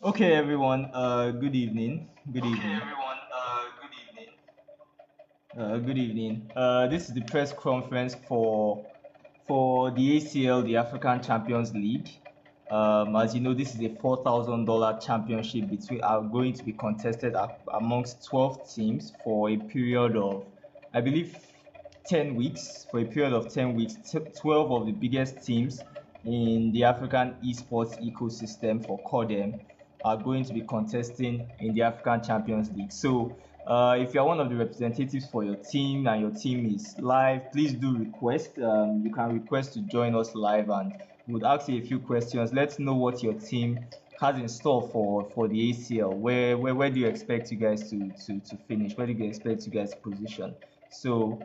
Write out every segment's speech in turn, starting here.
Okay, everyone. Good evening. Good Okay, evening. everyone. Good evening. Good evening. This is the press conference for the ACL, the African Champions League. As you know, this is a $4,000 championship between are going to be contested amongst 12 teams for a period of, I believe, 10 weeks. For a period of 10 weeks, 12 of the biggest teams in the African esports ecosystem for CODEM are going to be contesting in the African Champions League. So, if you're one of the representatives for your team and your team is live, please do request. You can request to join us live, and we'll ask you a few questions. Let's know what your team has in store for the ACL. Where do you expect you guys to finish? Where do you expect you guys to position? So,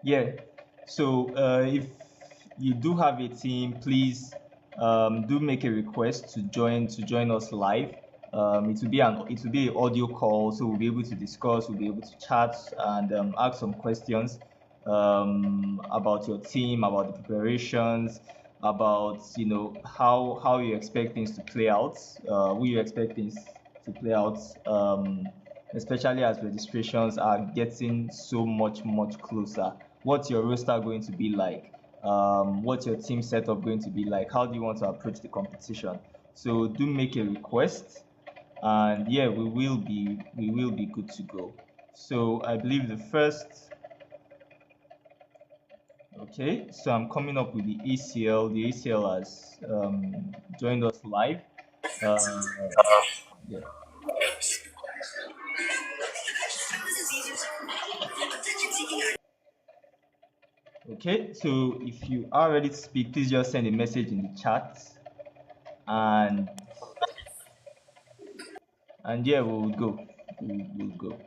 yeah. So if you do have a team, please do make a request to join us live. It will be an audio call, so we'll be able to discuss, we'll be able to chat and ask some questions about your team, about the preparations, about how you expect things to play out, who you expect things to play out. Especially as registrations are getting so much closer. What's your roster going to be like? What's your team setup going to be like? How do you want to approach the competition? So do make a request, and yeah, we will be good to go. So I believe the first. Okay, so I'm coming up with the ACL. The ACL has joined us live. Uh, yeah. Okay, so if you are ready to speak, please just send a message in the chat, and yeah, we'll go. We'll go.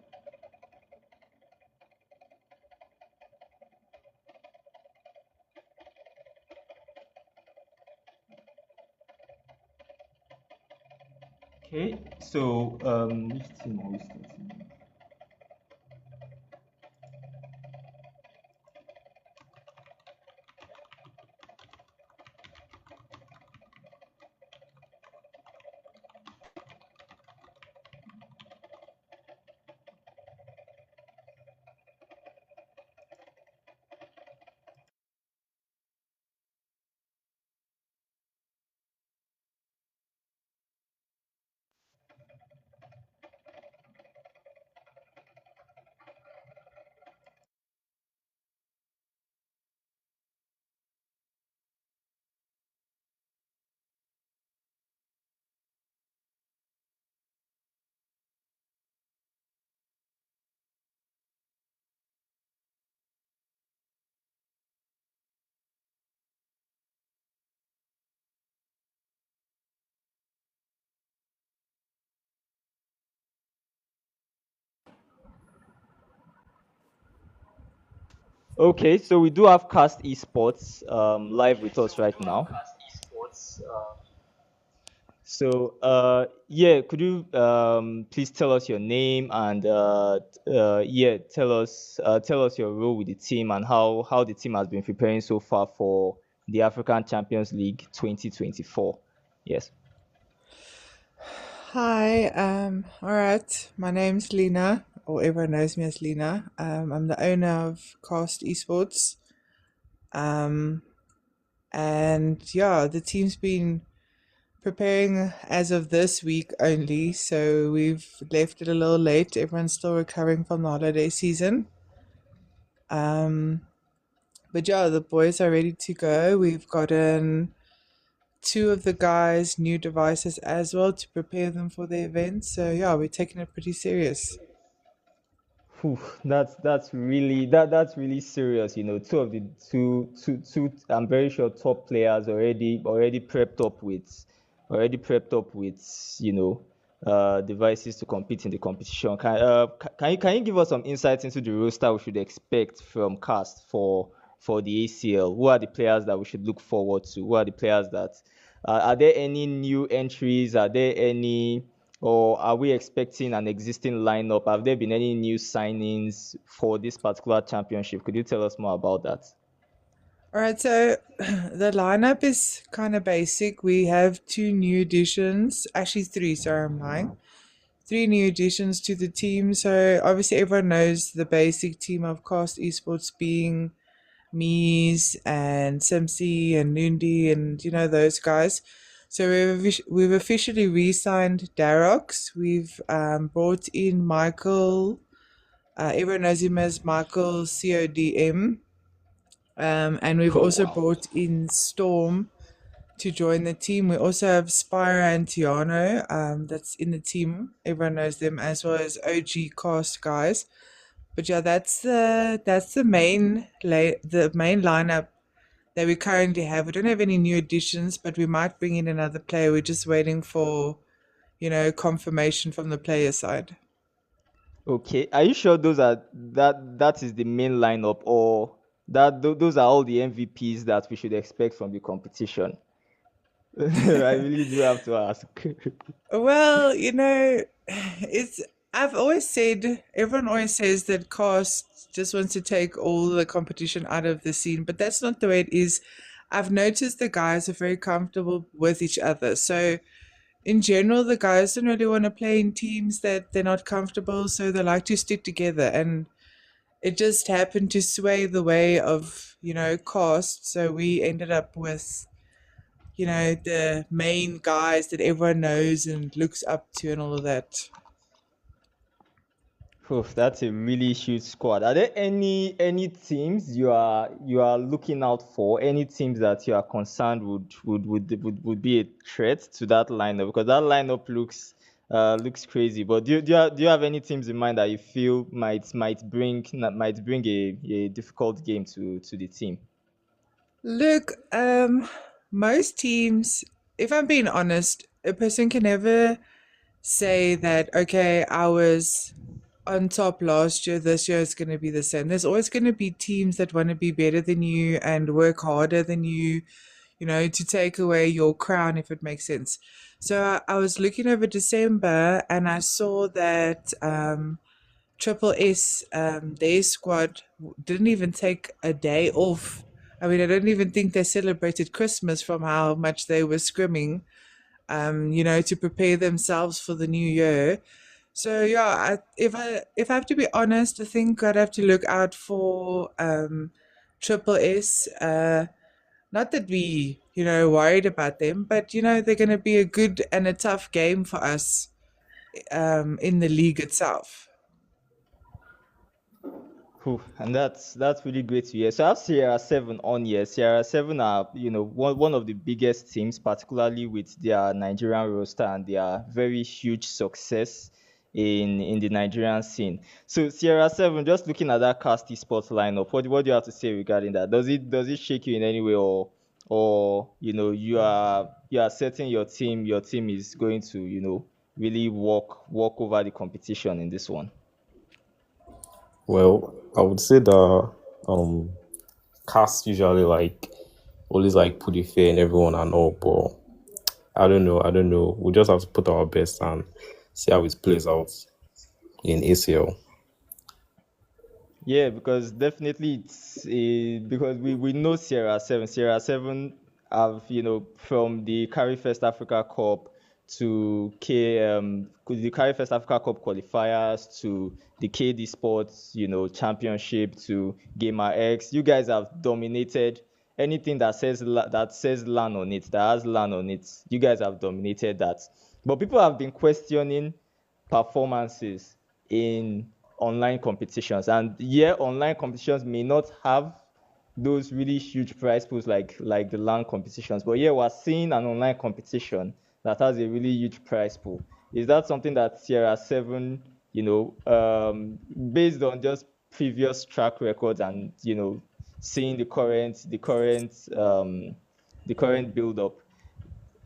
Okay, so which team are we starting? Okay, so we do have Cast Esports live with us right now. Esports. So, yeah, could you please tell us your name and yeah, tell us your role with the team and how the team has been preparing so far for the African Champions League 2024. Yes. Hi, all right. My name's Lena, or everyone knows me as Lena. I'm the owner of Cast Esports. Um, and yeah, the team's been preparing as of this week only, so we've left it a little late. Everyone's still recovering from the holiday season. Um, but yeah, the boys are ready to go. We've gotten two of the guys new devices as well to prepare them for the event. So yeah, we're taking it pretty serious. Whew, that's really serious. Two of the two I'm very sure top players already prepped up with devices to compete in the competition. Can you give us some insights into the roster we should expect from Cast for the ACL? Who are the players that we should look forward to? Who are the players that are there any new entries? Are there any or are we expecting an existing lineup? Have there been any new signings for this particular championship? Could you tell us more about that? All right, so the lineup is kind of basic. We have two new additions, actually three, sorry, I'm lying. Three new additions to the team. So obviously everyone knows the basic team of Cast Esports being Mies and Simsi and Nundi and those guys. So we've officially re-signed Darox. We've brought in Michael. Everyone knows him as Michael CODM. And we've Oh also wow. brought in Storm to join the team. We also have Spyro and Tiano, that's in the team. Everyone knows them as well as OG cast guys. But yeah, that's the the main lineup that we currently have. We don't have any new additions, but we might bring in another player. We're just waiting for confirmation from the player side. Okay, are you sure that is the main lineup, or those are all the MVPs that we should expect from the competition? I really do have to ask. Well, it's I've always said everyone always says that cast just wants to take all the competition out of the scene, but that's not the way it is. I've noticed the guys are very comfortable with each other. So in general, the guys don't really want to play in teams that they're not comfortable, so they like to stick together. And it just happened to sway the way of, cast. So we ended up with the main guys that everyone knows and looks up to and all of that. Oof, that's a really huge squad. Are there any teams you are looking out for? Any teams that you are concerned would be a threat to that lineup? Because that lineup looks crazy. But do you have any teams in mind that you feel might bring a difficult game to the team? Look, most teams, if I'm being honest, a person can never say that, okay, I was on top last year, this year is going to be the same. There's always going to be teams that want to be better than you and work harder than you, to take away your crown, if it makes sense. So I was looking over December and I saw that Triple S, their squad didn't even take a day off. I mean, I don't even think they celebrated Christmas from how much they were scrimming, to prepare themselves for the new year. So yeah, if I have to be honest, I think I'd have to look out for Triple S. Not that we, worried about them, but they're going to be a good and a tough game for us in the league itself. Whew, and that's really great to hear. So I have Sierra Seven on here. Sierra Seven are one of the biggest teams, particularly with their Nigerian roster and their very huge success in the Nigerian scene. So Sierra Seven, just looking at that Casti Sports lineup, what do you have to say regarding that? Does it shake you in any way, or you are certain your team is going to really walk over the competition in this one? Well, I would say that um cast usually like always like put it fair in everyone and all, but I don't know. I don't know. We just have to put our best and see how it plays out in ACL. Yeah, because definitely because we know Sierra Seven. Sierra Seven have from the Carry First Africa Cup to the Carry First Africa Cup qualifiers to the KD Sports championship to Gamer X. You guys have dominated anything that says LAN on it, that has LAN on it. You guys have dominated that, but people have been questioning performances in online competitions. And yeah, online competitions may not have those really huge prize pools like the LAN competitions. But yeah, we're seeing an online competition that has a really huge prize pool. Is that something that Sierra Seven, based on just previous track records and seeing the current build up?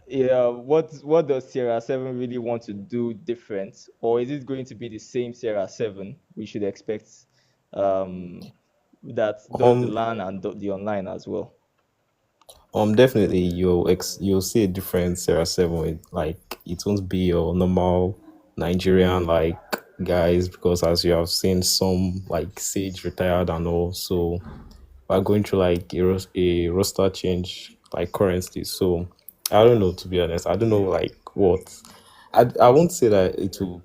Yeah, what does Sierra Seven really want to do different, or is it going to be the same Sierra Seven we should expect, um, that does the Um, LAN and the online as well? Definitely you'll see a different Sarah Seven. Like it won't be your normal Nigerian like guys because as you have seen some like Sage retired and all, so we're going through like a roster change like currently. So I don't know, to be honest. I don't know like what. I won't say that it will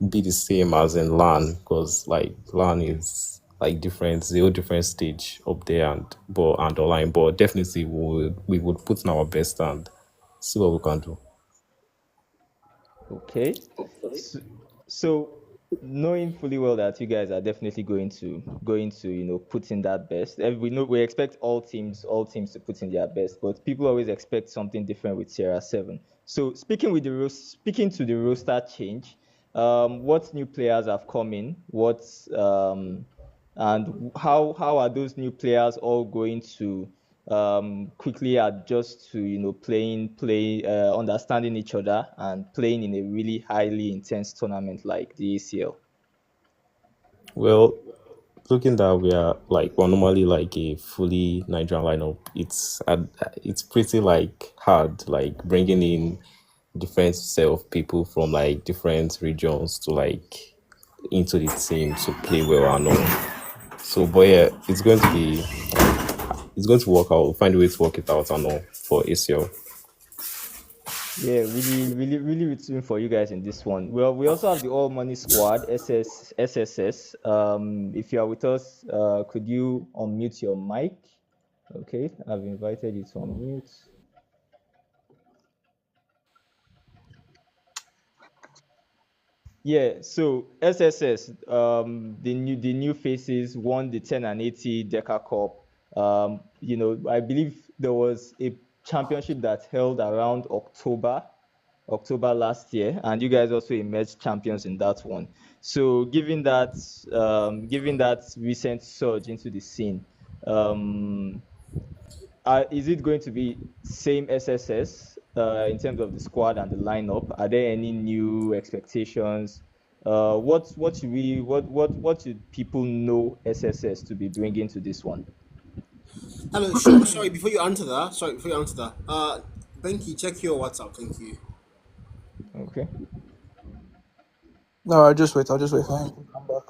be the same as in LAN because like LAN is like different, zero different stage up there and online. But definitely we would put in our best and see what we can do. Okay. So, so knowing fully well that you guys are definitely going to put in that best. We know we expect all teams to put in their best, but people always expect something different with Sierra 7. So speaking to the roster change, what new players have come in? And how are those new players all going to quickly adjust to understanding each other and playing in a really highly intense tournament like the ACL? Well, looking that we're normally like a fully Nigerian lineup, it's pretty like hard like bringing in different set of people from like different regions to like into the team to play well and all. So, but yeah, it's going to work out. We'll find a way to work it out and all for ACL. Yeah, really, really, really rooting for you guys in this one. Well, we also have the All Money Squad, SSS. If you are with us, could you unmute your mic? Okay, I've invited you to unmute. Yeah, so SSS, the new faces won the 10 and 80 Deca Cup. I believe there was a championship that held around October last year, and you guys also emerged champions in that one. So given that recent surge into the scene, um, is it going to be same SSS in terms of the squad and the lineup? Are there any new expectations? What should people know SSS to be bringing to this one? Hello, sorry, before you answer that, Benki, check your WhatsApp, thank you. Okay. No, I'll just wait for him to come back.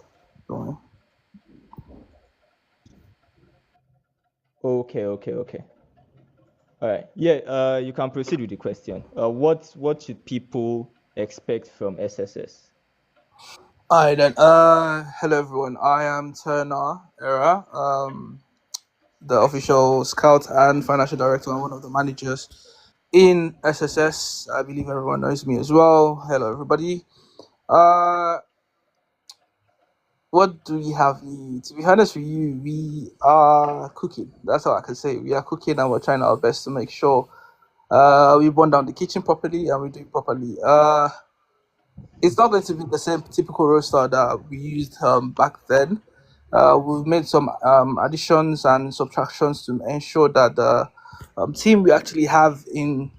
Don't worry. Okay. All right. Yeah. You can proceed with the question. What should people expect from SSS? Alright then. Hello everyone. I am Turner Era, the official scout and financial director and one of the managers in SSS. I believe everyone knows me as well. Hello everybody. Uh, what do we have new? To be honest with you, we are cooking. That's all I can say. We are cooking and we're trying our best to make sure we burn down the kitchen properly and we do it properly. It's not going to be the same typical roster that we used back then. We've made some additions and subtractions to ensure that the team we actually have in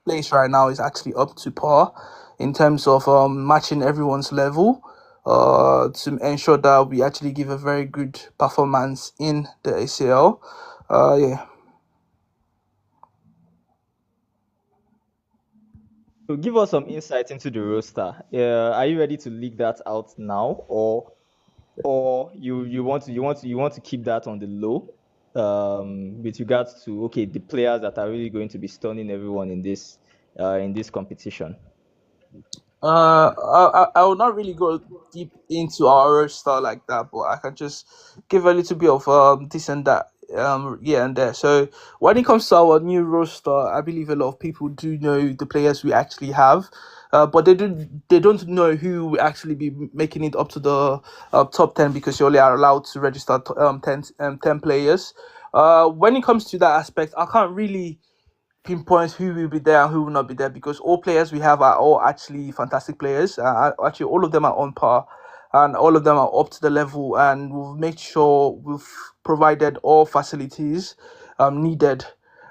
place right now is actually up to par in terms of matching everyone's level to ensure that we actually give a very good performance in the ACL. Yeah. So give us some insight into the roster. Are you ready to leak that out now, or you want to keep that on the low, with regards to the players that are really going to be stunning everyone in this competition? I will not really go deep into our roster like that, but I can just give a little bit of this and that, yeah and there. So when it comes to our new roster, I believe a lot of people do know the players we actually have, but they don't know who will actually be making it up to the top 10 because you only are allowed to register 10 players. When it comes to that aspect, I can't really pinpoint who will be there and who will not be there because all players we have are all actually fantastic players. Actually, all of them are on par and all of them are up to the level, and we've made sure we've provided all facilities needed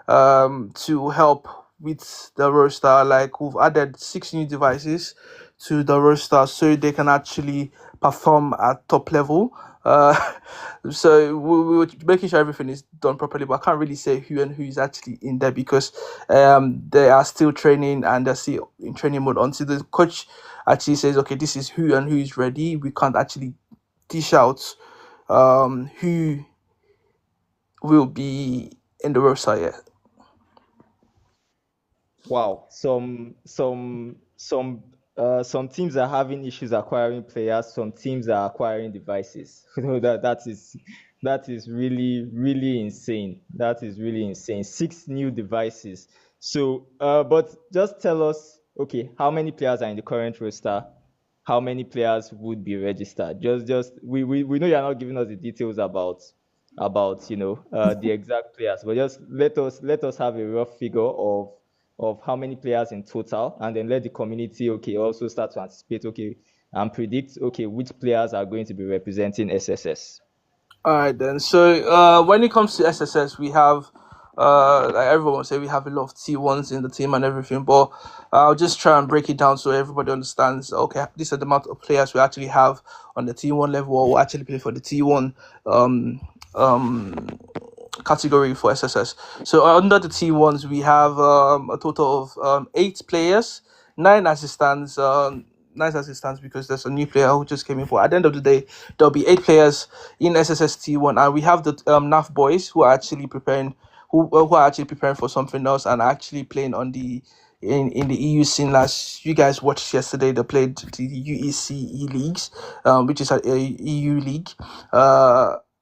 to help with the roster. Like we've added 6 new devices to the roster so they can actually perform at top level. Uh, so we were making sure everything is done properly, but I can't really say who and who is actually in there because they are still training and they're still in training mode until the coach actually says, okay, this is who and who is ready. We can't actually dish out who will be in the roster yet? Wow, some teams are having issues acquiring players. Some teams are acquiring devices. That is really insane. That is really insane. 6 new devices. So, but just tell us, okay, how many players are in the current roster? How many players would be registered? Just we know you're not giving us the details about the exact players, but just let us have a rough figure of how many players in total, and then let the community also start to anticipate and predict which players are going to be representing SSS. All right then. So when it comes to SSS, we have like everyone will say we have a lot of T1s in the team and everything, but I'll just try and break it down so everybody understands. Okay, this is the amount of players we actually have on the T1 level, or who actually play for the T1 um um category for SSS. So under the T1s, we have a total of 8 players, nine as it stands. Nice as it stands because there's a new player who just came in. For at the end of the day, there'll be 8 players in SSS T1, and we have the NAF boys who are actually preparing, who are actually preparing for something else and actually playing on the in the EU scene. Last you guys watched yesterday, they played the UEC leagues, which is a EU league.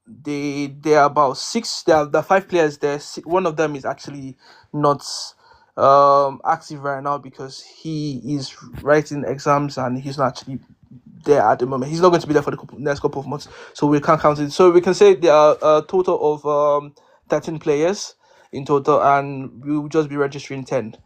They are about 6. There are the 5 players there. One of them is actually not active right now because he is writing exams and he's not actually there at the moment. He's not going to be there for the next couple of months, so we can't count it. So we can say there are a total of 13 players in total, and we will just be registering 10.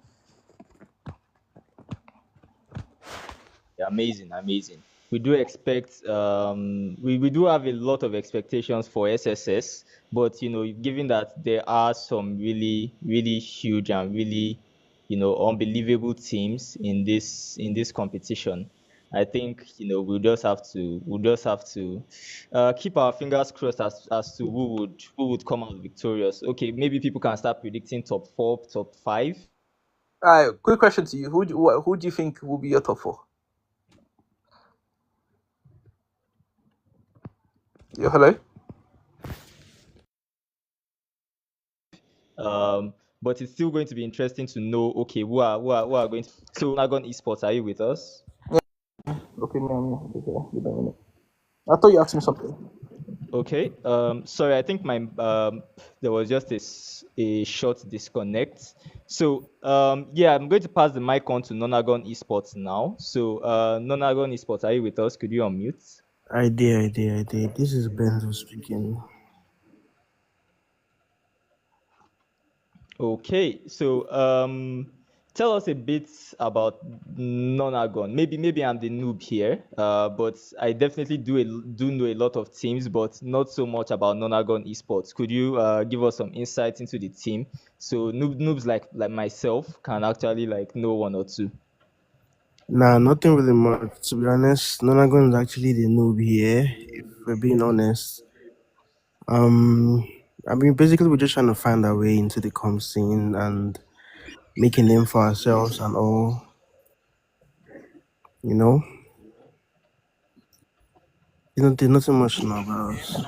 Yeah, amazing, amazing. We do expect we do have a lot of expectations for SSS, but given that there are some really really huge and really unbelievable teams in this competition, I think we'll just have to keep our fingers crossed as to who would come out victorious. Okay, maybe people can start predicting top 4, top 5. Quick question to you: who do you think will be your top 4? Yeah, hello. But it's still going to be interesting to know, okay, who are going to. So, Nagon Esports, are you with us? Okay, no, okay, give me a minute. I thought you asked me something. Okay. Sorry, I think there was just a short disconnect. So, yeah, I'm going to pass the mic on to Nonagon Esports now. So, Nonagon Esports, are you with us? Could you unmute? I did. This is Benzo speaking. Okay, so tell us a bit about Nonagon. Maybe I'm the noob here, but I definitely do know a lot of teams, but not so much about Nonagon Esports. Could you give us some insights into the team so noobs like myself can actually know one or two? Nah, nothing really much. To be honest, Nonagon is actually the noob here, if we're being honest. Um, I mean, basically, we're just trying to find our way into the comp scene and make a name for ourselves and all, you know? There's nothing much to know about us.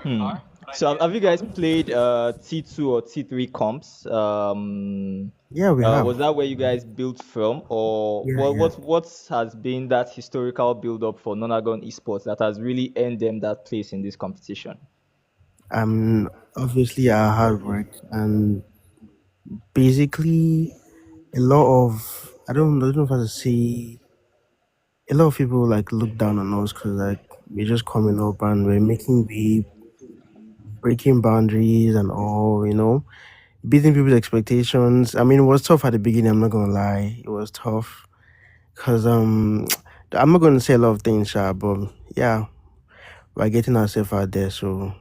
Hmm. So have you guys played T2 or T3 comps? Yeah, we have. Was that where you guys built from, or Yeah, what? yeah. What has been that historical build-up for Nonagon Esports that has really earned them that place in this competition? Obviously, our hard work and basically a lot of, I don't know if I should say, a lot of people like look down on us because like we're just coming up and we're making way, breaking boundaries and all, beating people's expectations. I mean, it was tough at the beginning. I'm not gonna lie, it was tough because I'm not gonna say a lot of things, sha, but yeah, we're getting ourselves out there. So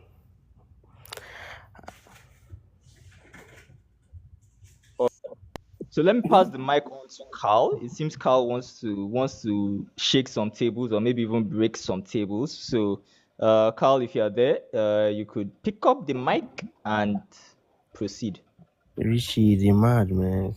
So let me pass the mic on to Carl. It seems Carl wants to shake some tables or maybe even break some tables. So, Carl, if you are there, you could pick up the mic and proceed. Richie is a mad man.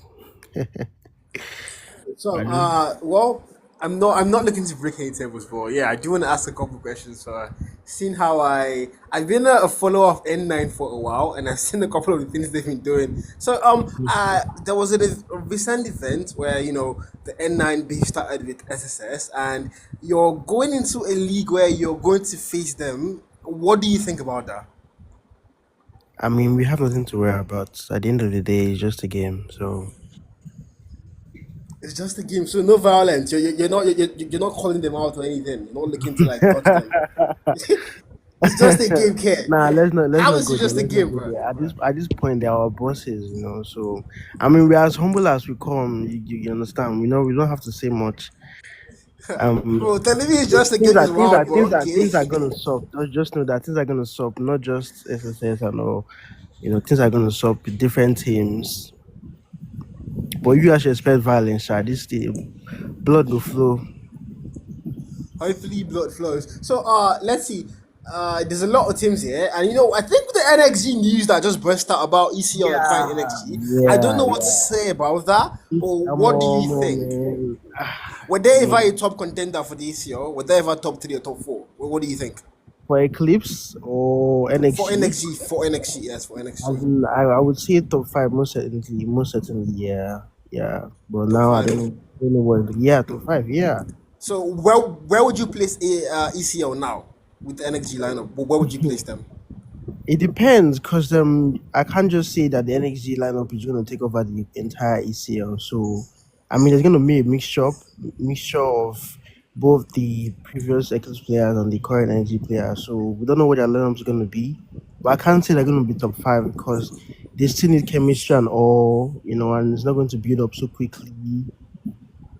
So, I don't. well, I'm not looking to break any tables, but yeah, I do want to ask a couple questions. So, seeing how I've been a follower of N9 for a while, and I've seen a couple of the things they've been doing. So there was a recent event where the N9 beef started with SSS, and you're going into a league where you're going to face them. What do you think about that? I mean, we have nothing to worry about. At the end of the day, it's just a game. So It's just a game, so no violence. You're not calling them out or anything. You're not looking to like touch them. It's just a game, kid. nah, let's How not is it go there. just a Let's not game, go bro? there. At this point, they are our bosses, you know. So I mean, we're as humble as we come. You understand? We don't have to say much. Bro, telling me it's Things just a game are is things are wild, things but are okay. things are gonna stop. Just know that things are gonna stop. Not just SSS and all. Things are gonna stop with different teams. But you actually expect violence, sha. This team, blood will flow. Hopefully blood flows. So let's see. There's a lot of teams here, and I think the NXG news that just burst out about ECL acquiring Yeah, NXG. I don't yeah, know what to yeah. say about that, It's but a what do more, you more think? man. Were they I ever a mean, top contender for the ECL? Were they ever top three or top four? What do you think? for Eclipse or For NXG, NXG, for NXG, yes, for NXG. as in, I would say top five most certainly, yeah, yeah. But Top now I five. don't know what. Yeah, top five, yeah. So where would you place a ECL now with the NXG lineup? Where would you place them? It depends because I can't just say that the NXG lineup is going to take over the entire ECL. So I mean, there's going to be a mixture of both the previous Eclipse players and the current NXG players. So we don't know what their lineup is going to be, but I can't say they're going to be top five because they still need chemistry and all, and it's not going to build up so quickly.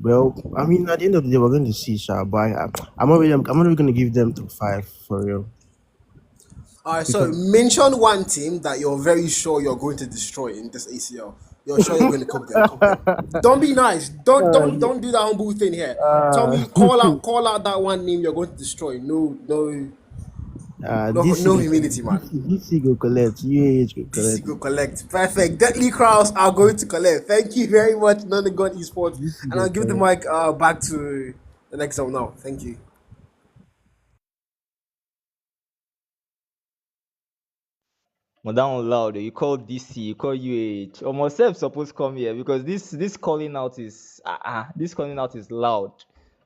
Well, I mean, at the end of the day, we're going to see, Sha, but I'm not really going to give them top five for real All right, so because mention one team that you're very sure you're going to destroy in this ACL. You're sure you're going to cook them. Don't be nice. Don't uh, don't don't do that humble thing here. Tell uh, me, call out that one name you're going to destroy. No, no, no, DC no go humility, man. DC go collect, UAH go DC collect, go collect. Perfect. Deadly crowds are going to collect. Thank you very much, Nonagon Esports. DC And go I'll give the collect. mic back to the next one now. Thank you. More down loud. You call DC, you call UH. Or myself supposed come here because this calling out is this calling out is loud.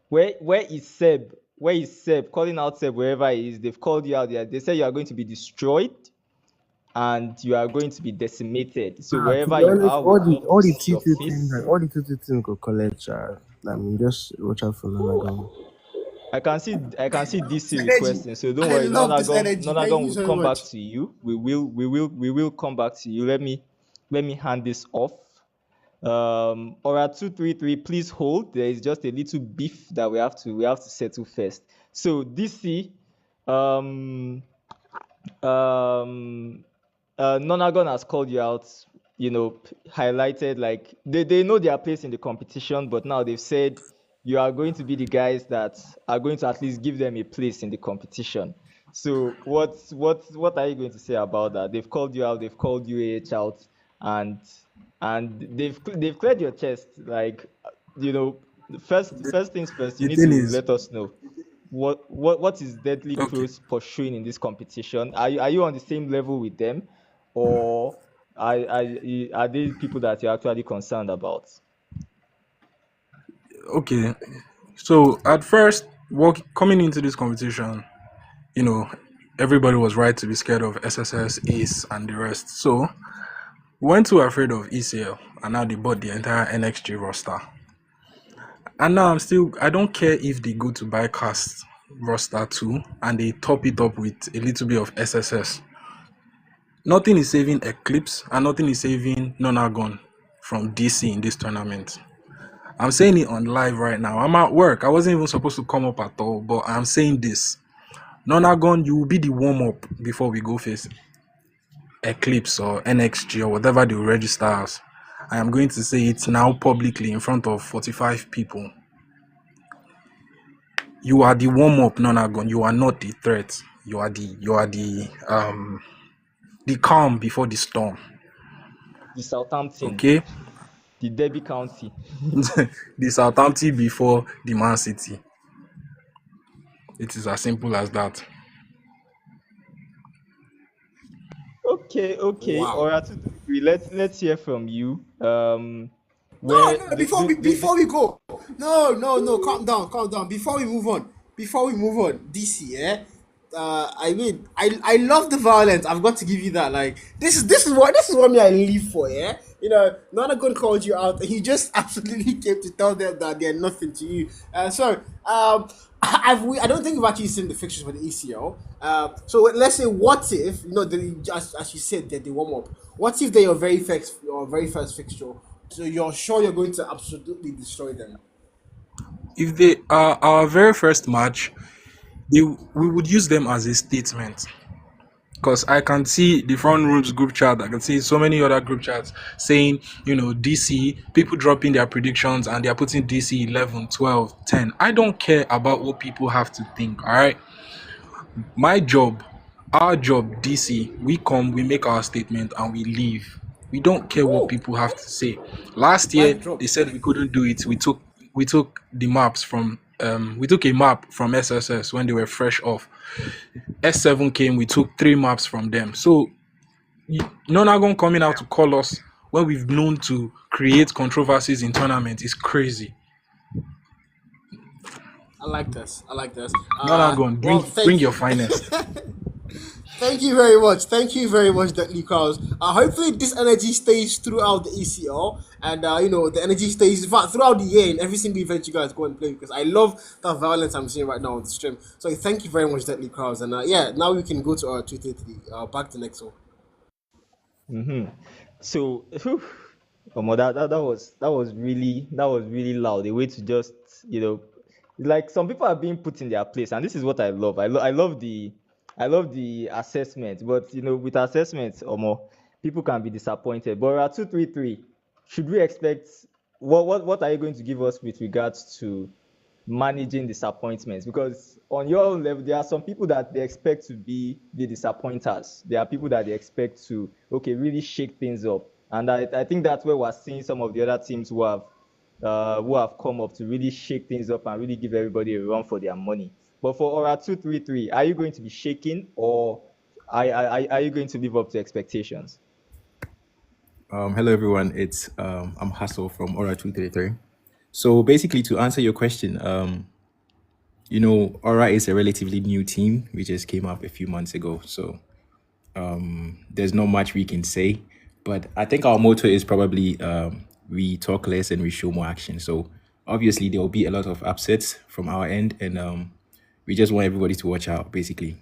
Where is Seb? Where is Seb? Calling out Seb wherever he is. They've called you out there. They say you are going to be destroyed and you are going to be decimated. So To wherever be you honest, are, we come to all the see your T2 teams face. and all the T2 teams go collect. I mean, just watch out for Nanagon. I can see DC Energy. requesting. So don't I worry. love this Nonagon energy. Thank Nonagon you will so come back much. to you. We will come back to you. Let me hand this off. Ora 233, please hold. There is just a little beef that we have to settle first. So DC, um, um, Nonagon has called you out. Highlighted like they know their place in the competition, but now they've said you are going to be the guys that are going to at least give them a place in the competition. So what are you going to say about that? They've called you out. They've called UAH out, and they've cleared your chest. Like you know, first things first. You The need thing to is, let us know what is Deadly okay. Crows pursuing in this competition. Are you on the same level with them, or are they people that you're actually concerned about? Okay. So at first, coming into this competition, you know, everybody was right to be scared of SSS, Ace, and the rest. So we weren't too afraid of ECL, and now they bought the entire NXG roster. And now I don't care if they go to buy cast roster too, and they top it up with a little bit of SSS. Nothing is saving Eclipse, and nothing is saving Nonagon from DC in this tournament. I'm saying it on live right now. I'm at work. I wasn't even supposed to come up at all, but I'm saying this. Nonagon, you will be the warm-up before we go face Eclipse or NXG or whatever they will register as. I am going to say it now publicly in front of 45 people. You are the warm-up, Nonagon. You are not the threat. You are the calm before the storm. The Southampton. Okay? the Derby County. The Southampton before the Man City. It is as simple as that. Okay, okay. All Wow. right, let's hear from you. No, Where no, before we go, no, calm down, calm down. Before we move on, DC, yeah. I mean, I love the violence. I've got to give you that. Like, this is what me I live for, yeah. Not a good called you out. He just absolutely came to tell them that they're nothing to you. I don't think we've actually seen the fixtures for the ECL. So let's say, what if as you said that they warm up? What if they're your very first fixture? So you're sure you're going to absolutely destroy them? If they are our very first match, we would use them as a statement. Because I can see the front rooms group chat, I can see so many other group chats saying, DC, people dropping their predictions and they're putting DC 11, 12, 10. I don't care about what people have to think, all right? My job, our job, DC, we come, we make our statement, and we leave. We don't care what Oh, people have to say. Last year, mic drop. they said we couldn't do it. We took the maps from we took a map from SSS when they were fresh off. S7 came, we took 3 maps from them. So none are gonna coming out to call us when we've known to create controversies in tournament is crazy. I like this. I like this. None are gonna Well, bring thank your you. finest. Thank you very much. Thank you very much, Deadly Carls. Hopefully, this energy stays throughout the ECL, and the energy stays in fact throughout the year in every single event you guys go and play, because I love the violence I'm seeing right now on the stream. So thank you very much, Deadly Carls, and yeah, now we can go to our 233. Back to Nexal. Mm-hmm. So, whew, that was really loud. A way to just like some people are being put in their place, and this is what I love. I love the assessment, but with assessments, people can be disappointed. But at 233, should we expect what are you going to give us with regards to managing disappointments? Because on your own level, there are some people that they expect to be the disappointers. There are people that they expect to, okay, really shake things up. And I think that's where we're seeing some of the other teams who have come up to really shake things up and really give everybody a run for their money. But for Aura 233, are you going to be shaking, or are you going to live up to expectations? Hello everyone, I'm Hassel from Aura 233. So basically, to answer your question, Aura is a relatively new team. We just came up a few months ago, so there's not much we can say. But I think our motto is probably we talk less and we show more action. So obviously there will be a lot of upsets from our end, and we just want everybody to watch out, basically.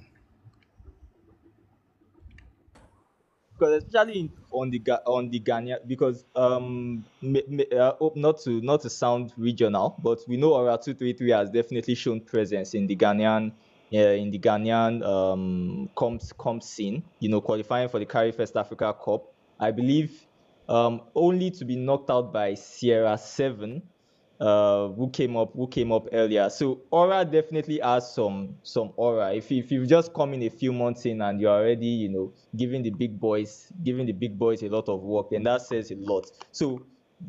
Because especially on the Ghana, because hope not to sound regional, but we know Aura 233 has definitely shown presence in the Ghanaian comp scene. Qualifying for the Carry First Africa Cup, I believe, only to be knocked out by Sierra Seven, who came up earlier. So aura definitely has some aura. If you've just come in a few months in and you're already giving the big boys a lot of work, then that says a lot. So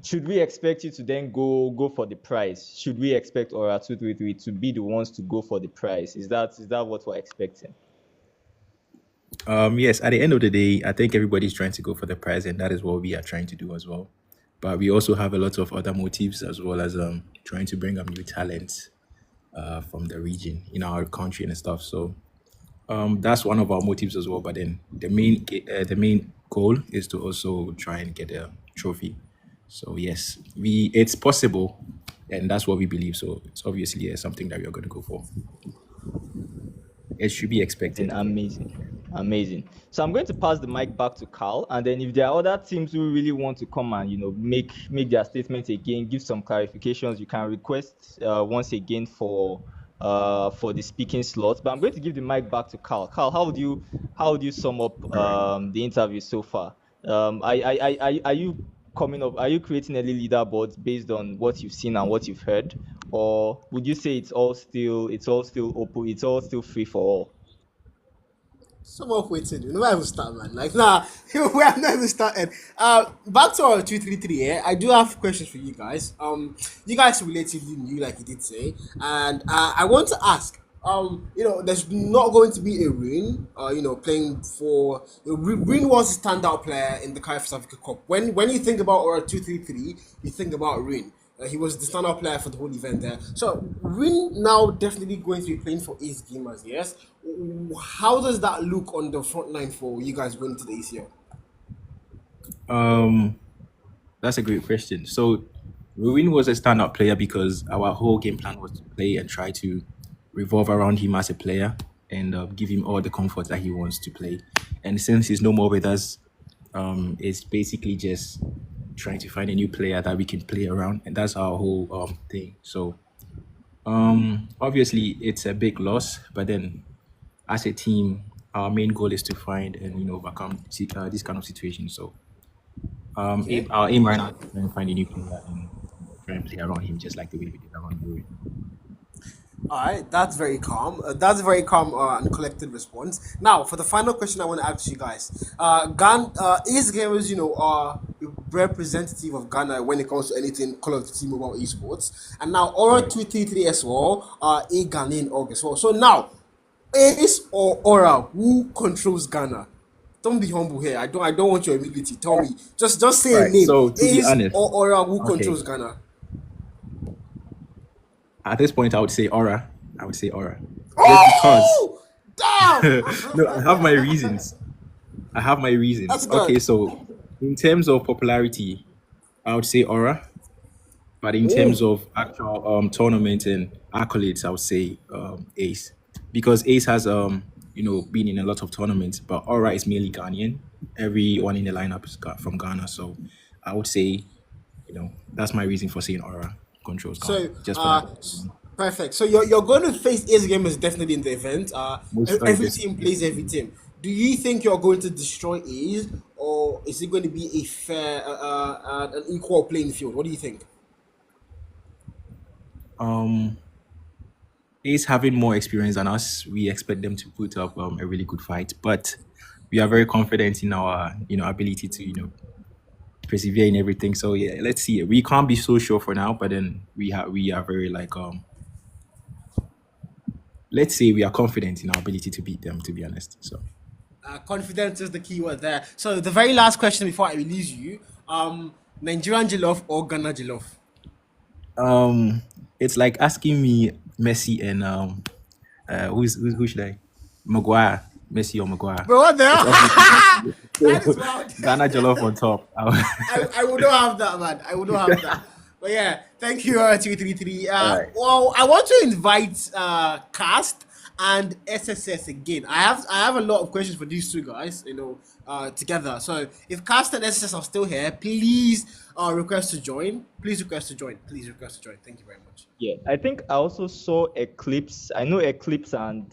should we expect you to then go for the prize? Should we expect aura 233 to be the ones to go for the prize? Is that what we're expecting? Yes, at the end of the day, I think everybody's trying to go for the prize, and that is what we are trying to do as well. But we also have a lot of other motives, as well as trying to bring up new talents from the region in our country and stuff. So that's one of our motives as well. But then the main goal is to also try and get a trophy. So yes, it's possible, and that's what we believe. So it's obviously something that we are going to go for. It should be And expected. amazing, amazing. So I'm going to pass the mic back to Carl, and then if there are other teams who really want to come and make their statement again, give some clarifications, you can request once again for the speaking slot. But I'm going to give the mic back to Carl. Carl, how would you sum up All right. the interview so far? Are you coming up? Are you creating any leaderboards based on what you've seen and what you've heard, or would you say it's all still open, it's all still free for all? Some of waiting. You never even start, man. Like, nah, we have not even started. Back to our 233. Yeah, I do have questions for you guys. You guys are relatively new, like you did say, and I want to ask. There's not going to be a Rin. Playing for Rin was a standout player in the CAF South Africa Cup. When you think about our 233, you think about Rin. He was the standout player for the whole event there. So Rin now definitely going to be playing for Ace Gamers. Yes. How does that look on the front line for you guys going to the ACL? Um, that's a great question. So, Ruin was a standout player because our whole game plan was to play and try to revolve around him as a player and give him all the comfort that he wants to play. And since he's no more with us, it's basically just trying to find a new player that we can play around, and that's our whole thing. So, obviously, it's a big loss, but then as a team, our main goal is to find and overcome this kind of situation. So our aim right now is to try and find a new player and try and play around him just like the way we did around Yuri. All right, that's very calm. That's a very calm and collected response. Now, for the final question, I want to ask you guys. Ace Gamers, are representative of Ghana when it comes to anything Call of Duty Mobile Esports, and now Aura 233 as well are a Ghanaian org as well. So now, Ace or Aura, who controls Ghana? Don't be humble here. I don't want your humility. Tell me. Just say a Right. name. So to be Ace honest, or Aura, who okay. controls Ghana? At this point, I would say Aura. Just because. Oh! Damn! No, I have my reasons. That's good. Okay, so in terms of popularity, I would say Aura. But in Oh. terms of actual tournament and accolades, I would say Ace. Because Ace has been in a lot of tournaments, but Aura is mainly Ghanaian. Everyone in the lineup is from Ghana. So I would say, that's my reason for saying Aura controls Ghana. So, Just for that. perfect. So you're going to face Ace Gamers definitely in the event. Most Every likely. team plays every team. Do you think you're going to destroy Ace, or is it going to be a fair, an equal playing field? What do you think? Ace having more experience than us, we expect them to put up a really good fight. But we are very confident in our ability to persevere in everything. So yeah, let's see. We can't be so sure for now, but then we are very let's say we are confident in our ability to beat them, to be honest. So Confidence is the key word there. So the very last question before I release you, Nigerian jollof or Ghana jollof? it's like asking me Messi and who should I? Maguire. Messi or Maguire. Bro, what the It's hell? obviously That is wild. Ghana Jollof on top. I would not have that, man. I would not have that. But yeah, thank you, 233. Alright. Well, I want to invite Cast and SSS again. I have a lot of questions for these two guys, together. So if Cast and SSS are still here, please request to join. Please request to join. Please request to join. Thank you very much. Yeah, I think I also saw Eclipse. I know Eclipse and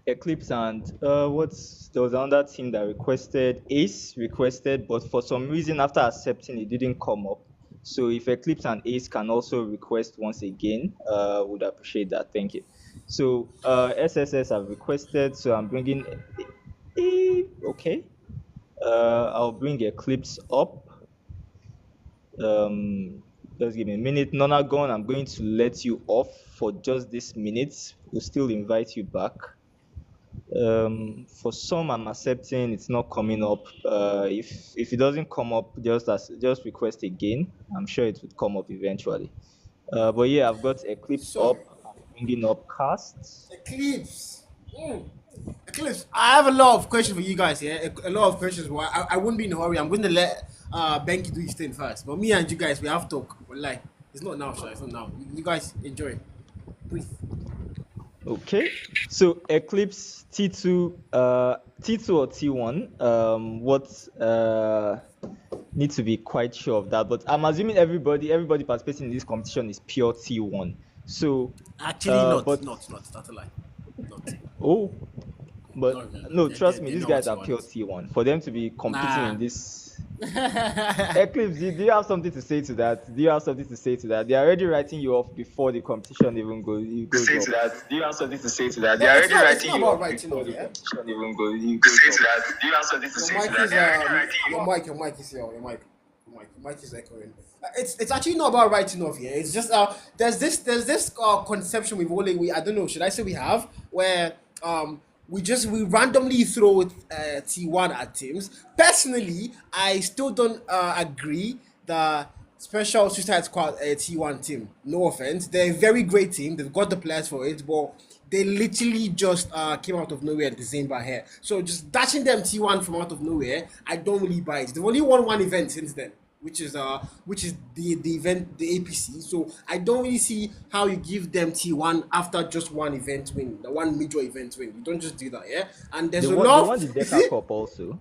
there was another team that Ace requested, but for some reason after accepting it didn't come up. So if Eclipse and Ace can also request once again, would appreciate that. Thank you. So SSS have requested, so I'm bringing. Okay. I'll bring Eclipse up. Just give me a minute. Nonagon, I'm going to let you off for just this minute. We'll still invite you back. For some, I'm accepting it's not coming up. If it doesn't come up, just request again. I'm sure it would come up eventually. But yeah, I've got Eclipse up. I'm bringing up Cast. Eclipse. Eclipse. I have a lot of questions for you guys here. A lot of questions. But I wouldn't be in a hurry. I'm going to let Benki do his thing first. But me and you guys, we have to talk. But like, it's not now, sir. It's not now. You guys enjoy. Please. Okay, so Eclipse T2 or T1, what need to be quite sure of that, but I'm assuming everybody participating in this competition is pure T1. So Actually, not that's a lie. Not. Oh, but No, no, they- trust they- me, they these know guys what are you pure want. T1. For them to be competing Nah. in this, Eclipse, do you have something to say to that? Do you have something to say to that? They're already writing you off before the competition even goes Say up. to that. Do you have something to say to that? No, They're it's already not. It's writing not you about off writing before off. the Yeah. competition even goes. Say to that. Do you have something to Your say to mic that? is They're already writing you off. your mic is here. Your mic is echoing. It's actually not about writing off. Yeah. It's just there's this conception we I don't know, should I say we have, where we randomly throw T1 at teams. Personally, I still don't agree the special Suicide Squad T1 team. No offense, they're a very great team. They've got the players for it, but they literally just came out of nowhere in December here. So just dashing them T1 from out of nowhere, I don't really buy it. They've only won one event since then, which is the event, the APC. So I don't really see how you give them T1 after just one event win, the one major event win. You don't just do that, yeah. And there's a They lot won the of, you Deca see. Cup also.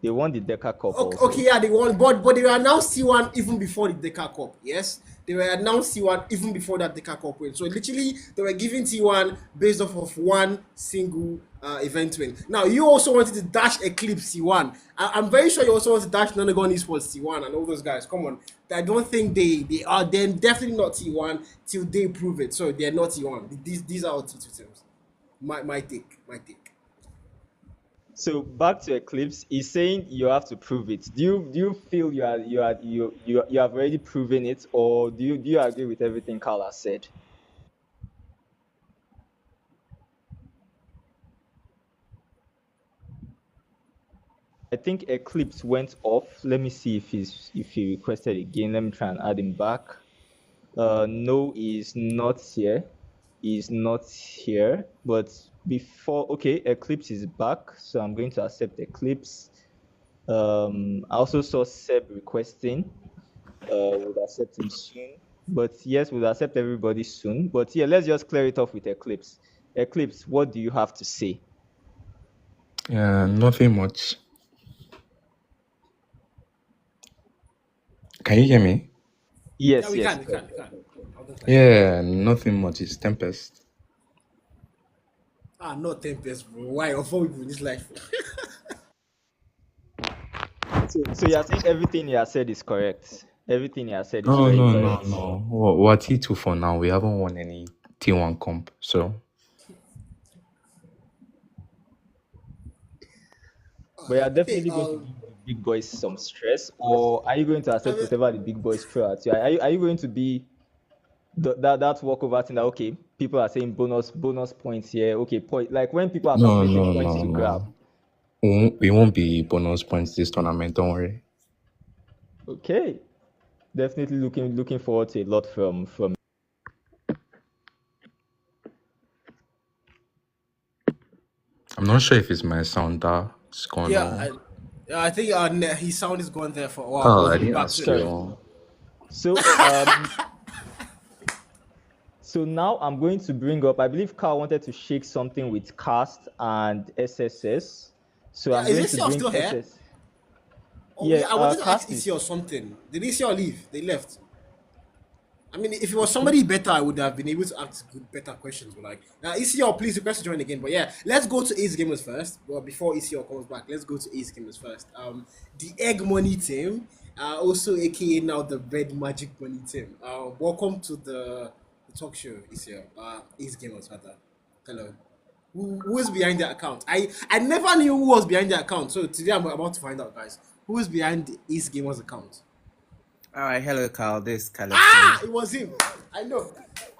They won the Deca Cup Okay, also. okay, yeah, they won, but they were announced T1 even before the Deca Cup. Yes, they were announced T1 even before that Deca Cup win. So literally, they were giving T1 based off of one single event win. Now you also wanted to dash Eclipse T1. I'm very sure you also want to dash Nanagon Esports T1 and all those guys. Come on, I don't think they are. They're definitely not T1 till they prove it. So they're not T1. These are all T2 teams. My take. My take. So back to Eclipse, he's saying you have to prove it. Do you feel you have already proven it, or do you agree with everything Carl has said? I think Eclipse went off. Let me see if he requested again. Let me try and add him back. No, he's not here. He's not here. But before, okay, Eclipse is back, so I'm going to accept Eclipse. I also saw Seb requesting. We'll accept him soon. But yes, we'll accept everybody soon. But yeah, let's just clear it off with Eclipse. Eclipse, what do you have to say? Nothing much. Can you hear me? Yeah, Yes, we yes. can, we can, we can. I'll just like, Yeah, nothing much. It's Tempest. not Tempest, bro. Why? Of all people in this life. So you're saying everything you have said is correct. Everything you have said is No, very no, no, correct. no. We're T2 for now. We haven't won any T1 comp. So, But you're Okay, definitely going to give the big boys some stress, or are you going to I accept mean, whatever the big boys throw at you? Are you going to be that walkover thing that, okay, people are saying bonus points here, okay, point, like when people are no, calculating no, points no, to grab? no. We won't be bonus points this tournament. Don't worry. Okay, definitely looking forward to a lot from. I'm not sure if it's my sound that's going yeah, on. I think his sound is gone there for a while, Oh, but I he'll be didn't back ask soon. Sorry. you. So now I'm going to bring up, I believe Carl wanted to shake something with Cast and SSS. So Yeah, I'm is going to ECL bring still here? SS. Oh Yeah, yeah, I wanted to ask Cast ECL is something. Did ECL leave? They left. I mean, if it was okay. somebody better, I would have been able to ask good, better questions. But like, now ECL, please request to join again. But yeah, let's go to Ace Gamers first. Well, before ECL comes back, let's go to Ace Gamers first. The Egg Money team, also AKA now the Red Magic Money team. Welcome to the talk show, ECL. Ace Gamers, rather. Hello. Who is behind the account? I never knew who was behind the account. So today I'm about to find out, guys. Who is behind Ace Gamers account? All right, hello, Carl. This is Caleb Ah, here. it was him. I know.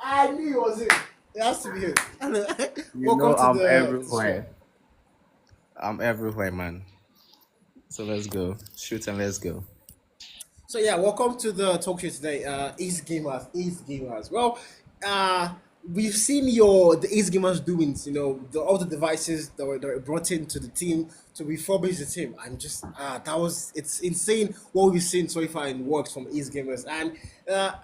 I knew it was him. It has to be him. You know Welcome to I'm the show. everywhere. I'm everywhere, man. So let's go. Shoot and let's go. So yeah, welcome to the talk show today. Ace Gamers, Ace Gamers. Well, we've seen the Ace Gamers doings. You know, all the devices that were brought into the team to refurbish the team. I'm just it's insane what we've seen so far in works from Ace Gamers, and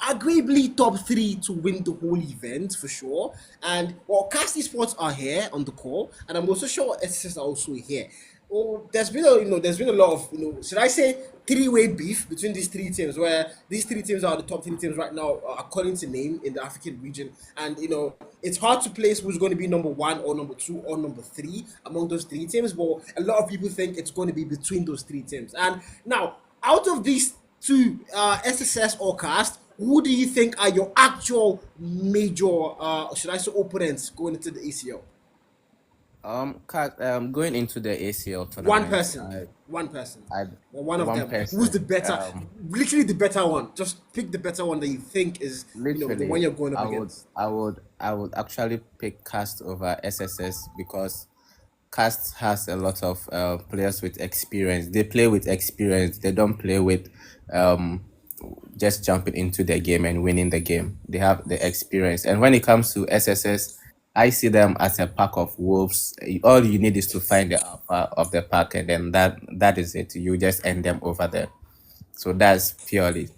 arguably top three to win the whole event for sure. And well, Cast Esports are here on the call, and I'm also sure SSS are also here. Oh, there's been a lot of, should I say, three-way beef between these three teams, where these three teams are the top three teams right now, according to name in the African region. And it's hard to place who's going to be number one or number two or number three among those three teams, but a lot of people think it's going to be between those three teams. And now, out of these two, SSS or Cast, who do you think are your actual major, should I say, opponents going into the ACL? Going into the ACL One tournament, person, one person, I or one of one them. Who's the person. better? Literally the better one. Just pick the better one that you think is, the one Literally, you're going up I would, against. I would actually pick Cast over SSS because Cast has a lot of players with experience. They play with experience. They don't play with um just jumping into the game and winning the game. They have the experience. And when it comes to SSS, I see them as a pack of wolves. All you need is to find the alpha of the pack, and then that is it. You just end them over there. So that's purely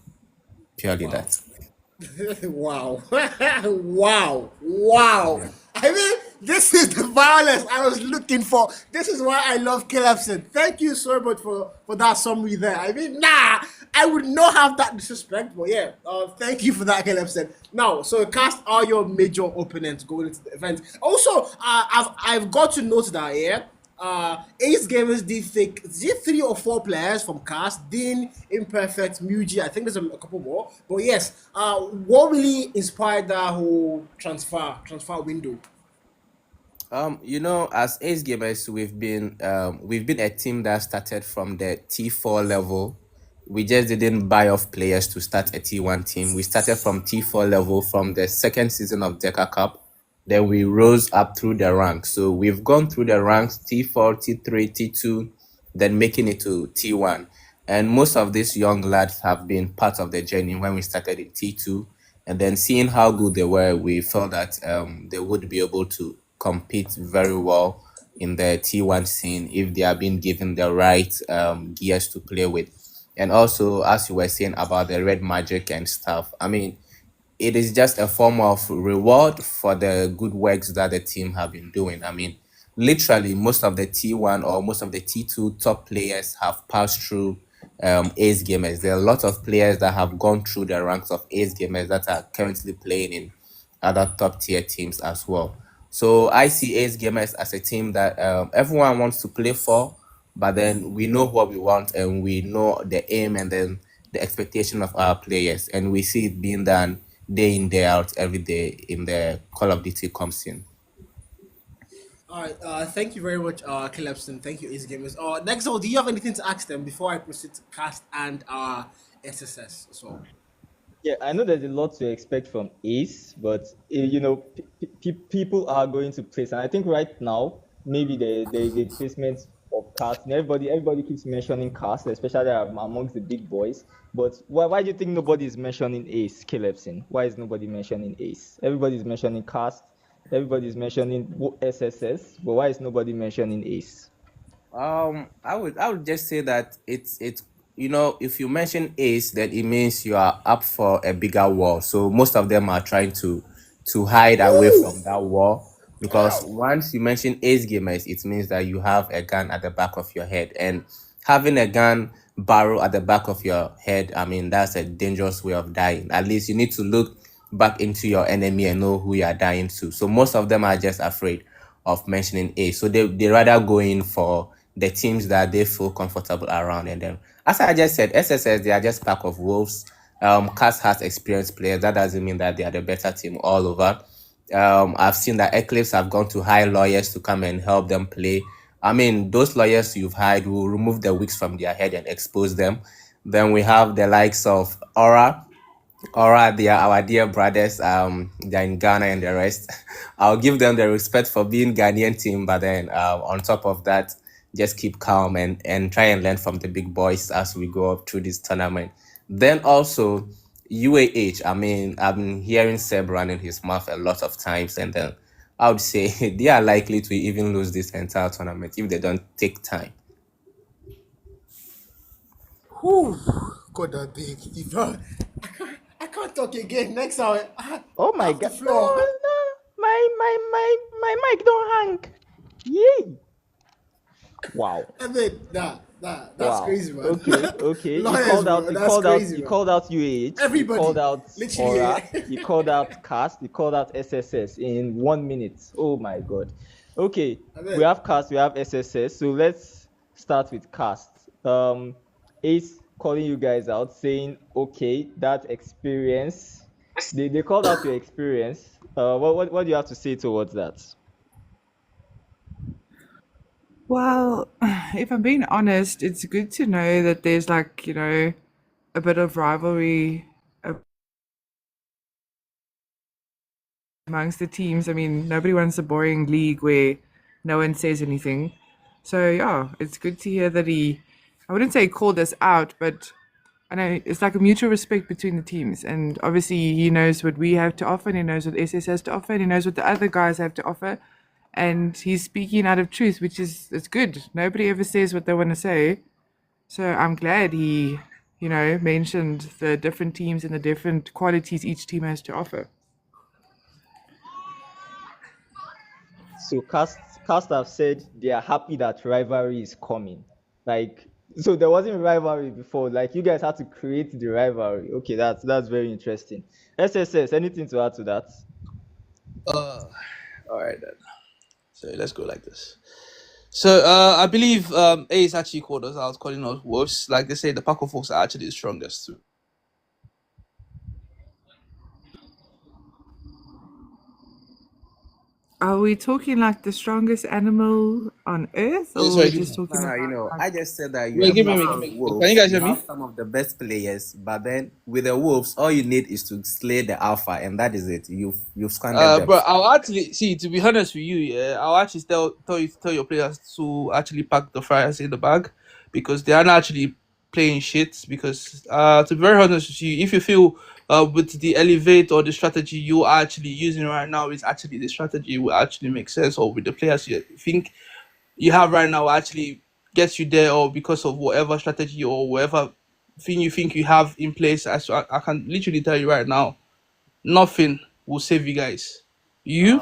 Wow. that. Wow. Wow. I mean, this is the violence I was looking for. This is why I love Calebson. Thank you so much for that summary there. I mean, I would not have that disrespect, but yeah, thank you for that, Calebson. Now, so Cast are your major opponents going into the event. Also, I've got to note that here. Ace Gamers did think, is it 3 or 4 players from Cast? Dean, Imperfect, Muji. I think there's a couple more. But yes, what really inspired that whole transfer window? As Ace Gamers, we've been a team that started from the T4 level. We just didn't buy off players to start a T1 team. We started from T4 level from the second season of Deca Cup. Then we rose up through the ranks. So we've gone through the ranks T4, T3, T2, then making it to T1. And most of these young lads have been part of the journey when we started in T2. And then seeing how good they were, we felt that they would be able to compete very well in the T1 scene if they are being given the right gears to play with. And also, as you were saying about the red magic and stuff, I mean, it is just a form of reward for the good works that the team have been doing. I mean, literally, most of the T1 or most of the T2 top players have passed through Ace Gamers. There are a lot of players that have gone through the ranks of Ace Gamers that are currently playing in other top tier teams as well. So I see Ace Gamers as a team that everyone wants to play for, but then we know what we want and we know the aim and then the expectation of our players, and we see it being done day in, day out, every day in the Call of Duty comp scene. All right, thank you very much, Calebson. Thank you, Ace Gamers. Nexal, do you have anything to ask them before I proceed to Cast and SSS as well? Yeah, I know there's a lot to expect from Ace, but people are going to place, and I think right now maybe the placement of Cast. And everybody keeps mentioning Cast, especially amongst the big boys. But why do you think nobody is mentioning Ace, Calebson? Why is nobody mentioning Ace? Everybody's mentioning Cast. Everybody's mentioning SSS, but why is nobody mentioning Ace? I would just say that it's if you mention Ace, then it means you are up for a bigger war. So most of them are trying to hide away from that war, because once you mention Ace Gamers, it means that you have a gun at the back of your head, and having a gun barrel at the back of your head, I mean, that's a dangerous way of dying. At least you need to look back into your enemy and know who you are dying to. So most of them are just afraid of mentioning Ace. So they rather go in for the teams that they feel comfortable around. And then, as I just said, SSS, they are just pack of wolves. Cass has experienced players. That doesn't mean that they are the better team all over. I've seen that Eclipse have gone to hire lawyers to come and help them play. I mean, those lawyers you've hired will remove the wigs from their head and expose them. Then we have the likes of Aura. All right, they are our dear brothers. They're in Ghana and the rest. I'll give them the respect for being Ghanaian team, but then on top of that, just keep calm and try and learn from the big boys as we go up through this tournament. Then also UAH. I mean, I've been hearing Seb running his mouth a lot of times, and then I would say they are likely to even lose this entire tournament if they don't take time. Whew. God, that big. I can't talk again. Next hour. Oh my Off the God! floor. No, my mic don't hang. Yay! Wow. I mean, that's Wow. crazy, man. Okay. You Lawyers, called bro. out. You That's called out. crazy, You man. called out UAH. Everybody. You called out Literally, Aura. yeah. You called out Cast. You called out SSS in 1 minute. Oh my God. Okay. I mean, We have Cast. We have SSS. So let's start with Cast. Ace calling you guys out, saying, okay, that experience, they called out your experience. What do you have to say towards that? Well, if I'm being honest, it's good to know that there's like, a bit of rivalry amongst the teams. I mean, nobody wants a boring league where no one says anything. So yeah, it's good to hear that I wouldn't say he called us out, but I know it's like a mutual respect between the teams. And obviously he knows what we have to offer, and he knows what SS has to offer, and he knows what the other guys have to offer. And he's speaking out of truth, which is it's good. Nobody ever says what they want to say. So I'm glad he, mentioned the different teams and the different qualities each team has to offer. So cast have said they are happy that rivalry is coming. Like, so there wasn't rivalry before. Like, you guys had to create the rivalry. Okay, that's very interesting. SSS, anything to add to that? All right then. So let's go like this. So I believe Ace actually called us out, calling us wolves. Like they say, the Paco folks are actually the strongest too. Are we talking like the strongest animal on earth, or Sorry, we're just talking No, about I just said that you wait, have give me, some give of me. the Can you wolves. guys You hear me? have some of the best players, but then with the wolves, all you need is to slay the alpha, and that is it. You've squandered them. But I'll actually see. To be honest with you, yeah, I'll actually tell your players to actually pack the fryers in the bag because they are not actually playing shit. Because to be very honest with you, if you feel with the elevate or the strategy you are actually using right now is actually the strategy will actually make sense, or with the players you think you have right now actually gets you there, or because of whatever strategy or whatever thing you think you have in place. I can literally tell you right now nothing will save you guys. You,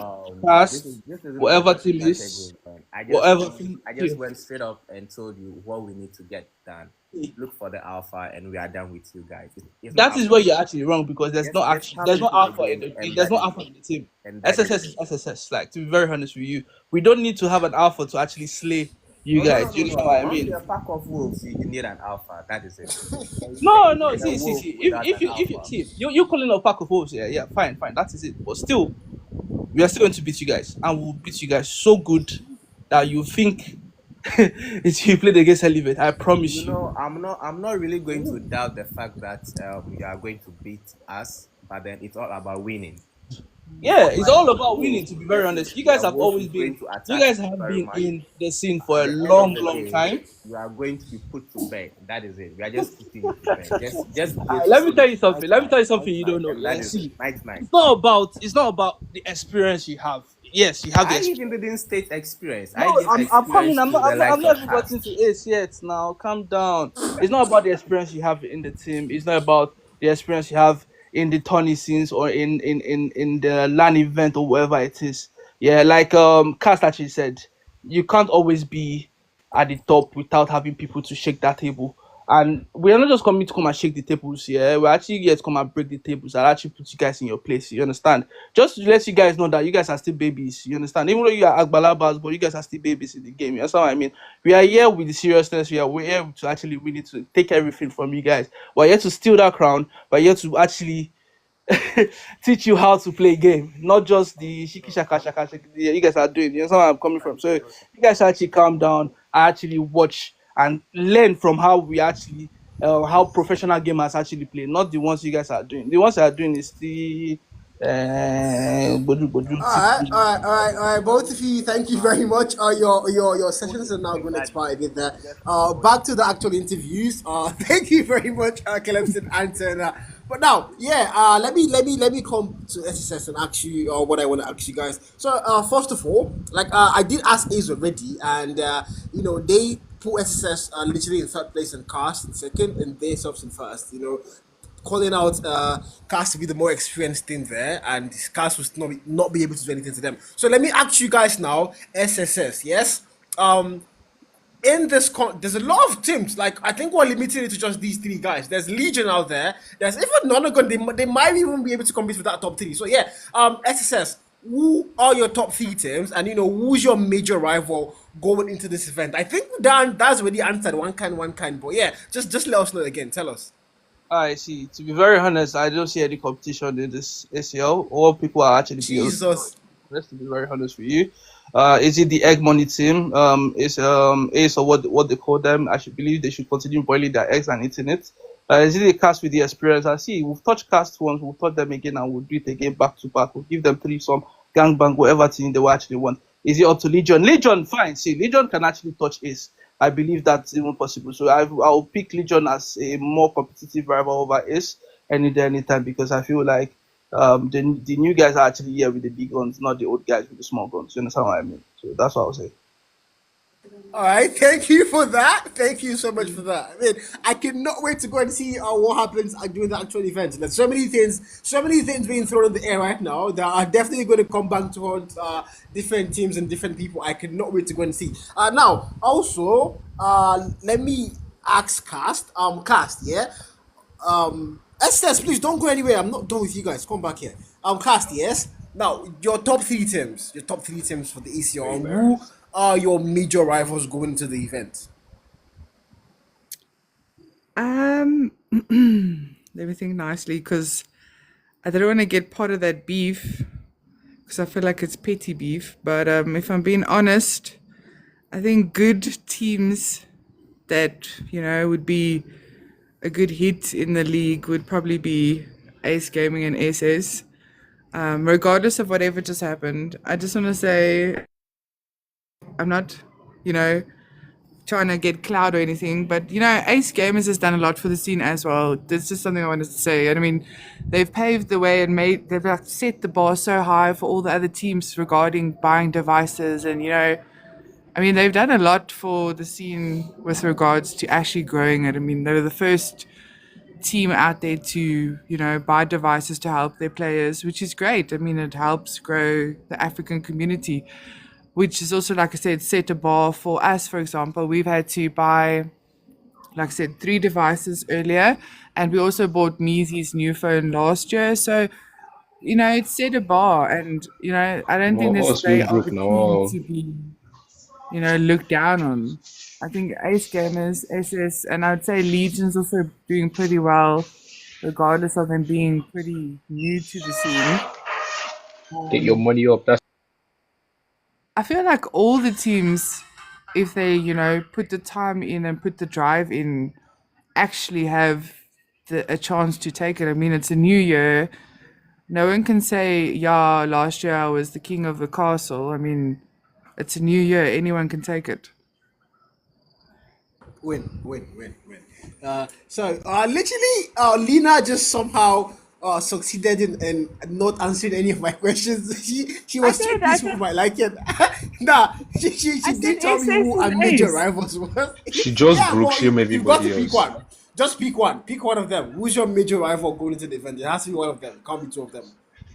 past, This isn't a whatever team discussion is, table, man. whatever thing. I just went straight up and told you what we need to get done. Look for the alpha, and we are done with you guys. It's not That up is to where you. you're actually wrong because Just come there's no into the alpha game, and there's that no is alpha it. in the team. And that is SSS it. is SSS. Like to be very honest with you, we don't need to have an alpha to actually slay you Oh no, guys. You understand what I Once mean? you're a pack of wolves, you need an alpha. That is it. You No, can't no. be a See. wolf without an If you alpha. see, you calling a pack of wolves, yeah, fine. That is it. But still, we are still going to beat you guys, and we'll beat you guys so good that you think it's you played against Elevate. I promise you. I'm not really going to doubt the fact that you are going to beat us, but then it's all about winning. Yeah, it's Unlike all with the about winning. wolves, To be very honest, definitely the wolf is going to you attack guys you have very been much. in the scene for At a the end of long, the long day, time. you are going to be put to bed. That is it. We are just putting you to bed. Just give Let me some tell you something. night Let me night, tell you night something you night, don't know. and that Yeah, is it. see, Night night. it's not about the experience you have. Yes, you have the I experience. even didn't state experience. No, I gave I'm coming. experience to the I'm likes not of even cast. gotten to Ace yet. Now, calm down. It's not about the experience you have in the team. It's not about the experience you have in the tourney scenes or in the LAN event or whatever it is. Yeah, like Cast actually said, you can't always be at the top without having people to shake that table. And we are not just coming to come and shake the tables here. We're actually here to come and break the tables and actually put you guys in your place. You understand? Just to let you guys know that you guys are still babies. You understand? Even though you are Agbalabas, but you guys are still babies in the game. You understand what I mean? We are here with the seriousness. We're here to actually really to take everything from you guys. We're here to steal that crown. We're here to actually teach you how to play game, not just the shiki shaka you guys are doing. You know where I'm coming from. So you guys actually calm down, actually watch and learn from how we actually how professional gamers actually play, not the ones you guys are doing. The ones that are doing is the All right. Both of you, thank you very much. Your sessions are now going to expire a bit there. Back to the actual interviews. Thank you very much, Clemson and Turner. But now, yeah, let me come to SSS and ask you what I want to ask you guys. So, first of all, like I did ask Ace already, and they put SSS literally in third place and Cast in second, and they subs in first. Calling out Cass to be the more experienced team there, and Cass will not be able to do anything to them. So let me ask you guys now, SSS, yes? In this there's a lot of teams. Like I think we're limiting it to just these three guys. There's Legion out there. There's even Nonagon. They might even be able to compete with that top three. So yeah, SSS. who are your top three teams, and who's your major rival going into this event? I think Dan that's already answered one kind, but yeah, just let us know again. Tell us. I see. To be very honest, I don't see any competition in this ACL. All people are actually built. Jesus. Let's to be very honest with you. Is it the egg money team? Is Ace or what they call them? I should believe they should continue boiling their eggs and eating it. Is it the cast with the experience? I see. We've touched cast once, we'll touch them again, and we'll do it again back to back. We'll give them three some gangbang, whatever team they will actually want. Is it up to Legion? Legion, fine. See, Legion can actually touch Ace. I believe that's even possible. So I'll pick Legion as a more competitive rival over Ace any day, anytime, because I feel like the new guys are actually here with the big guns, not the old guys with the small guns. You understand what I mean? So that's what I'll say. All right, thank you for that. Thank you so much for that. I mean, I cannot wait to go and see what happens during the actual event. There's so many things being thrown in the air right now that are definitely going to come back towards different teams and different people. I cannot wait to go and see. Now, also, let me ask Cast, yeah. Estes, please don't go anywhere. I'm not done with you guys. Come back here. Cast, yes. Now, your top three teams. Your top three teams for the ACR. Who are your major rivals going into the event? Let me think nicely because I don't want to get part of that beef because I feel like it's petty beef. But if I'm being honest, I think good teams that would be a good hit in the league would probably be Ace Gaming and SS. Regardless of whatever just happened, I just want to say I'm not, trying to get clout or anything, but Ace Gamers has done a lot for the scene as well. That's just something I wanted to say. And I mean, they've paved the way and they've like set the bar so high for all the other teams regarding buying devices, and I mean, they've done a lot for the scene with regards to actually growing it. I mean, they were the first team out there to, buy devices to help their players, which is great. I mean, it helps grow the African community, which is also, like I said, set a bar for us. For example, we've had to buy, like I said, 3 devices earlier, and we also bought Meezy's new phone last year. So, it's set a bar, and, I don't think Us they we are broke a team now. to be looked down on. I think Ace Gamers, SS, and I would say Legion's also doing pretty well, regardless of them being pretty new to the scene. Get your Um, money up. That's I feel like all the teams, if they, put the time in and put the drive in, actually have a chance to take it. I mean, it's a new year. No one can say, yeah, last year I was the king of the castle. I mean, it's a new year. Anyone can take it. Win. Literally, Lena just somehow succeeded in not answering any of my questions. She I was too did. I peaceful said, for my liking. Nah, she I said did tell me SS who our and major Ace. rivals was. she just Yeah, broke but shame you've got to everybody pick else. one. Just pick one. Pick one of them. Who's your major rival going into the event? It has to be one of them. Can't be two of them.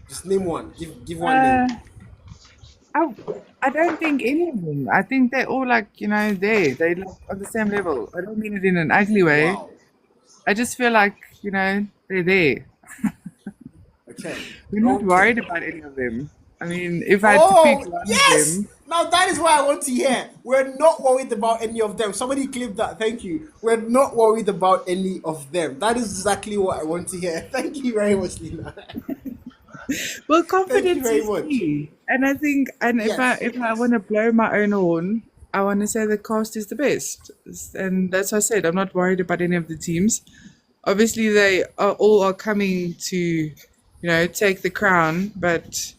Just name one. Give one name. Uh, I, I don't think any of them. I think they're all like, they like on the same level. I don't mean it in an ugly way. Wow. I just feel like, they're there. Okay. We're not Okay. worried about any of them. I mean, if I had to pick Oh, one of yes! them, Now that is what I want to hear. We're not worried about any of them. Somebody clip that. Thank you. We're not worried about any of them. That is exactly what I want to hear. Thank you very much, Lina. well, Thank you confidence very is much. key. And I think, and if I Yes. if I want to blow my own horn, I want to say the cast is the best. And that's what I said. I'm not worried about any of the teams. Obviously, they are all are coming to, take the crown, but it's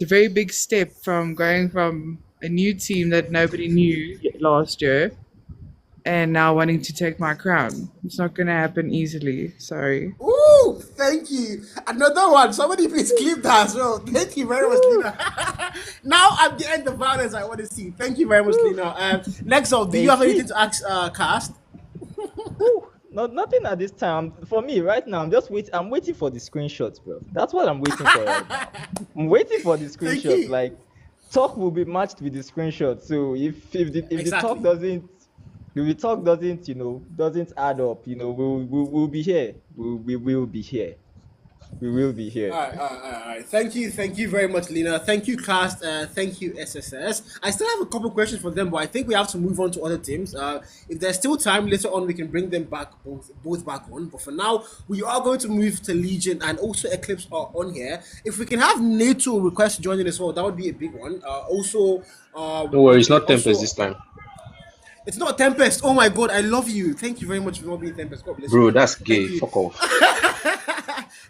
a very big step from going from a new team that nobody knew last year and now wanting to take my crown. It's not going to happen easily. Sorry. Ooh, thank you. Another one. Somebody please clip that as well. Thank you very much, Woo, Lina. Now I'm the end of violence I want to see. Thank you very much, woo. Lina. Nexal, do you have anything Merci. to ask Cast? Whew, nothing at this time. For me, right now, I'm just waiting. I'm waiting for the screenshots, bro. That's what I'm waiting for right now. I'm waiting for the Thank screenshots. you. Like, talk will be matched with the screenshots. So if the talk Exactly. doesn't if the talk doesn't doesn't add up, we'll be here. We will be here. We will be here. All right. Thank you very much, Lena. Thank you, class. Thank you, SSS. I still have a couple questions for them, but I think we have to move on to other teams. If there's still time later on, we can bring them back both back on. But for now, we are going to move to Legion and also Eclipse are on here. If we can have NATO request joining as well, that would be a big one. Don't worry, it's Okay. not Tempest Also, this time. it's not Tempest. Oh my God, I love you. Thank you very much for not being Tempest. God bless you, Bro, man. that's Thank gay. you. Fuck off.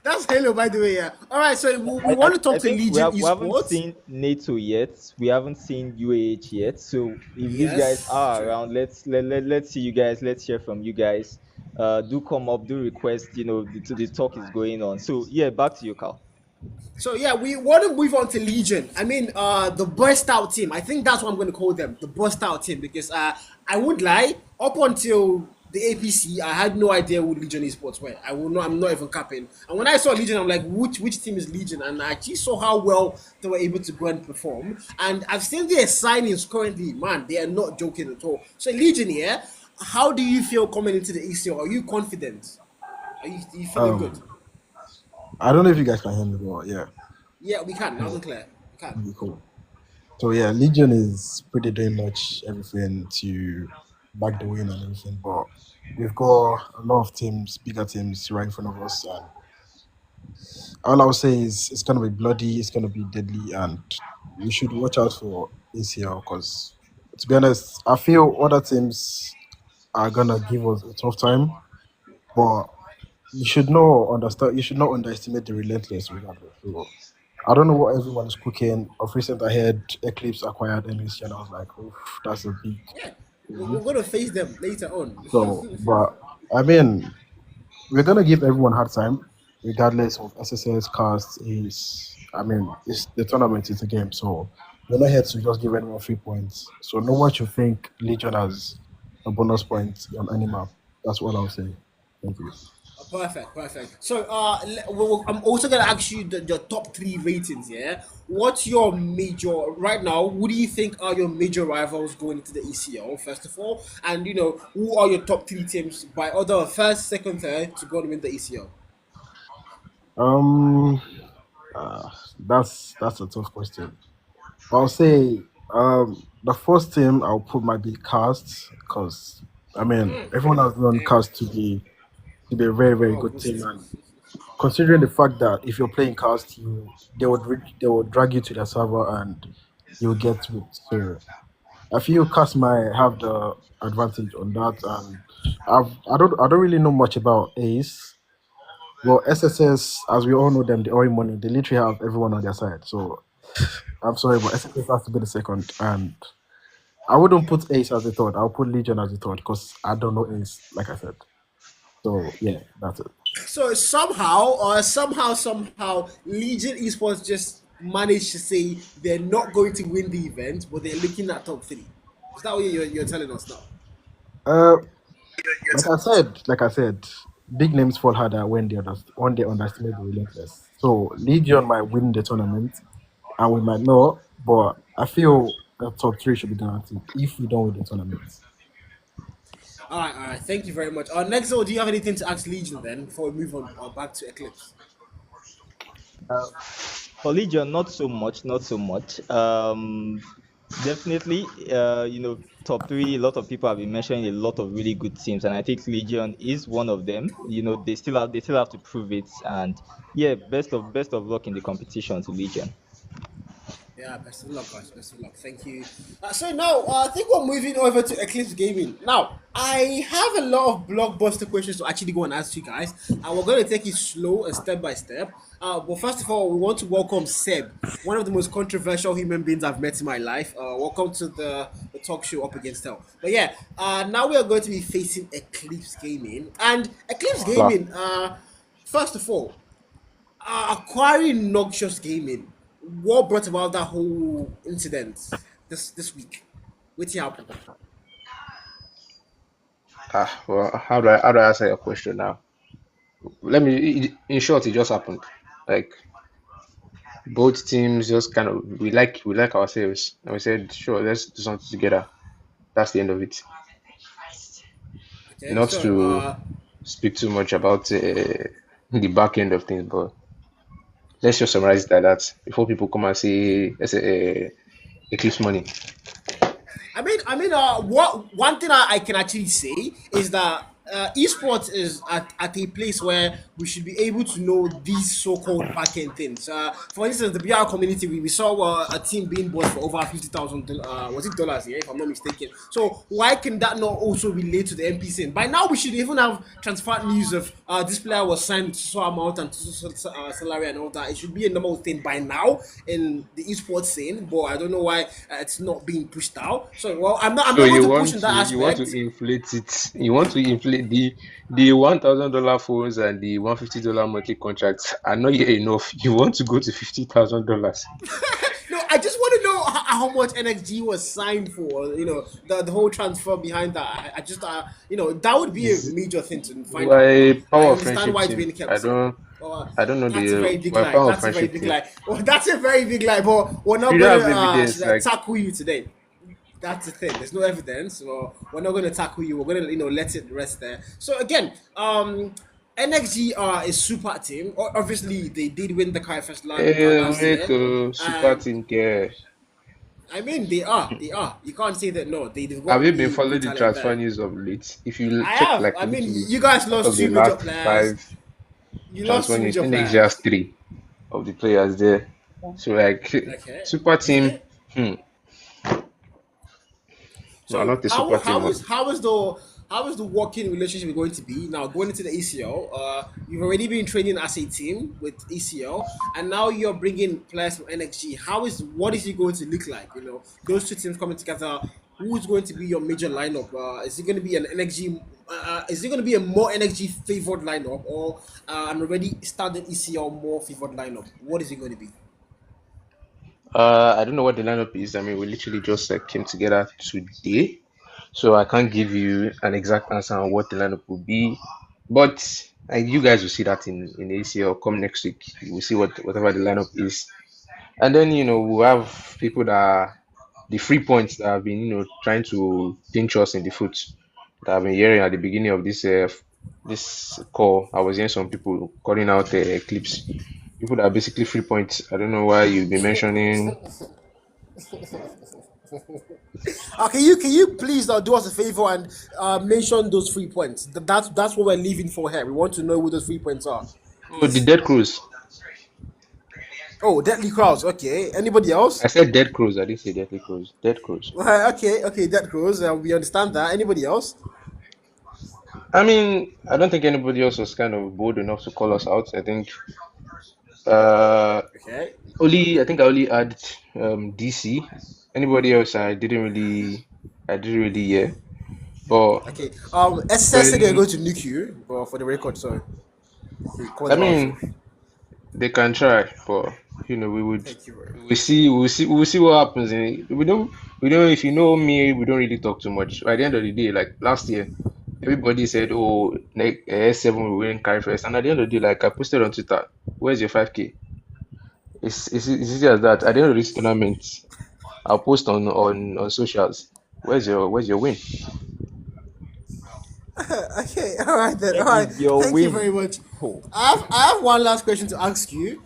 That's Halo, by the way. Yeah. All right. So we want to I talk to think Legion we haven't Esports. seen NATO yet. We haven't seen UAH yet. So if these guys Yes, are true. around, let's see you guys. Let's hear from you guys. Do come up, do request. The talk is going on. So yeah, back to you, Carl. So yeah, we want to move on to Legion. I mean, the burst out team. I think that's what I'm going to call them, the burst out team, because I won't lie. Up until the APC, I had no idea who Legion Esports were. I will not. I'm not even capping. And when I saw Legion, I'm like, which team is Legion? And I actually saw how well they were able to go and perform. And I've seen their signings currently. Man, they are not joking at all. So Legion here. How do you feel coming into the ECO? Are you confident? Are you feeling good? I don't know if you guys can hear me, but yeah, Yeah, we can. Loud and clear. We can. it'll be cool. So yeah, Legion is pretty doing much everything to back the win and everything, but we've got a lot of teams, bigger teams right in front of us, and all I'll say is it's gonna be bloody, it's gonna be deadly, and we should watch out for ACL because, to be honest, I feel other teams are gonna give us a tough time, but you should not understand. You should not underestimate the relentless regardless. So, I don't know what everyone is cooking. Of recent, I heard Eclipse acquired NEC, and I was like, "Oof, that's a big Yeah, we're thing." gonna face them later on. So, but I mean, we're gonna give everyone hard time, regardless of SSS cast. Is I mean, it's the tournament is a game, so we're not here to just give anyone 3 points. So no one should think Legion has a bonus point on any map. That's what I'll say. Thank you. Perfect, perfect. So, I'm also gonna ask you the top three ratings. Yeah, what's your major right now? Who do you think are your major rivals going into the ECL? First of all, and who are your top three teams by order of first, second, third to go and win the ECL? Um, uh, that's a tough question. I'll say the first team I'll put might be Cast because I mean everyone has known Damn. Cast to be a very very Oh, good good team, stuff. and considering the fact that if you're playing Cast, they would drag you to their server and you'll get whipped. So I feel Cast might have the advantage on that, and I don't really know much about Ace. Well, SSS, as we all know them, the oil money, they literally have everyone on their side. So I'm sorry, but SSS has to be the second, and I wouldn't put Ace as the third. I'll put Legion as the third because I don't know Ace, like I said. So yeah, that's it. So somehow, Legion Esports just managed to say they're not going to win the event, but they're looking at top three. Is that what you're telling us now? Uh, like I said, big names fall harder when they underestimate the relentless. So Legion might win the tournament, and we might not, but I feel the top three should be guaranteed if we don't win the tournament. All right. Thank you very much. Nexal, do you have anything to ask Legion then before we move on back to Eclipse? For Legion, not so much, not so much. Definitely, top three. A lot of people have been mentioning a lot of really good teams, and I think Legion is one of them. They still have to prove it, and yeah, best of luck in the competition to Legion. Yeah, best of luck, guys. Best of luck. Thank you. So now, I think we're moving over to Eclipse Gaming. Now, I have a lot of blockbuster questions to actually go and ask you guys, and we're going to take it slow and step by step. But first of all, we want to welcome Seb, one of the most controversial human beings I've met in my life. Welcome to the talk show Up Against Hell. But yeah, now we are going to be facing Eclipse Gaming. And Eclipse Clap. Gaming, first of all, acquiring Noxious Gaming, what brought about that whole incident this week? What happened? Well, how do I answer your question now? Let me. In short, it just happened. Like both teams just kind of we like ourselves, and we said, sure, let's do something together. That's the end of it. Okay, Not so to speak too much about the back end of things, but Let's just summarize it like that before people come and say Eclipse money. What one thing I can actually say is that esports is at a place where we should be able to know these so-called back-end things. For instance, the BR community, we saw a team being bought for over 50,000. Was it dollars? Yeah, if I'm not mistaken. So why can that not also relate to the NPC? By now, we should even have transfer news of this player was signed to so amount and salary and all that. It should be a normal thing by now in the esports scene, but I don't know why it's not being pushed out. So, well, I'm So not going to push in that you want to aspect. inflate it. You want to inflate the $1,000 phones and the $150 monthly contracts are not yet enough. You want to go to $50,000. No, I just want to know how much NXG was signed for. You know, the whole transfer behind that. I just, that would be a Is major thing to find out. why But I power of understand friendship why it's team. being kept. I don't know That's a the very big why lie. power of That's a very friendship big team. lie. Well, that's a very big lie. But we're not You going don't have to evidence like tackle you today. That's the thing. There's no evidence, so we're not going to tackle you. We're going to, let it rest there. So again, NXG are a super team. Obviously, they did win the Kai Fest last wait year. to super Um, team care. I mean, they are. They are. You can't say that. No, they've Have got you been really following good the talent transfer there. news of late? If you I check have. like I mean, literally you guys out lost of the two major last players. five You lost transfer two news, major NXG players. has three of the players there. So like Okay. super team, hmm, no, So not the super team. how is the working relationship going to be now going into the ACL? You've already been training as a team with ACL, and now you're bringing players from NXG. What is it going to look like? Those two teams coming together. Who's going to be your major lineup? Is it going to be an NXG? Is it going to be a more NXG favored lineup, or an already standard ECL more favored lineup? What is it going to be? I don't know what the lineup is. I mean, we literally just came together today, so I can't give you an exact answer on what the lineup will be. But you guys will see that in ACL come next week. You will see whatever the lineup is, and then we'll have people that are the free points that have been trying to pinch us in the foot that I've been hearing at the beginning of this call. I was hearing some people calling out clips. People that are basically free points. I don't know why you've been mentioning. Can you please do us a favor and mention those 3 points? That's what we're leaving for here. We want to know who those 3 points are, Oh, the please. Dead Crows. Oh, Deadly Crowds. Okay. Anybody else? I said Dead Crows. I didn't say Deadly Crows. Dead Crows. Okay, Dead Crows. We understand that. Anybody else? I mean, I don't think anybody else was kind of bold enough to call us out. I think uh Okay. I think I only had DC. Anybody else I didn't really hear. But Okay. SSS said they're when going to nuke you, but for the record, so he called I them out. mean they can try, but we would Thank you very we much. see we'll see what happens. We don't if you know me, we don't really talk too much. At the end of the day, like last year, everybody said, "Oh, S7 will win carry first," and at the end of the day, like I posted on Twitter, "Where's your 5K?" It's easy as that. At the end of this tournament, I'll post on socials. Where's your win? Okay, all right then. All Where right, is your thank you very win? much. Oh. I have one last question to ask you.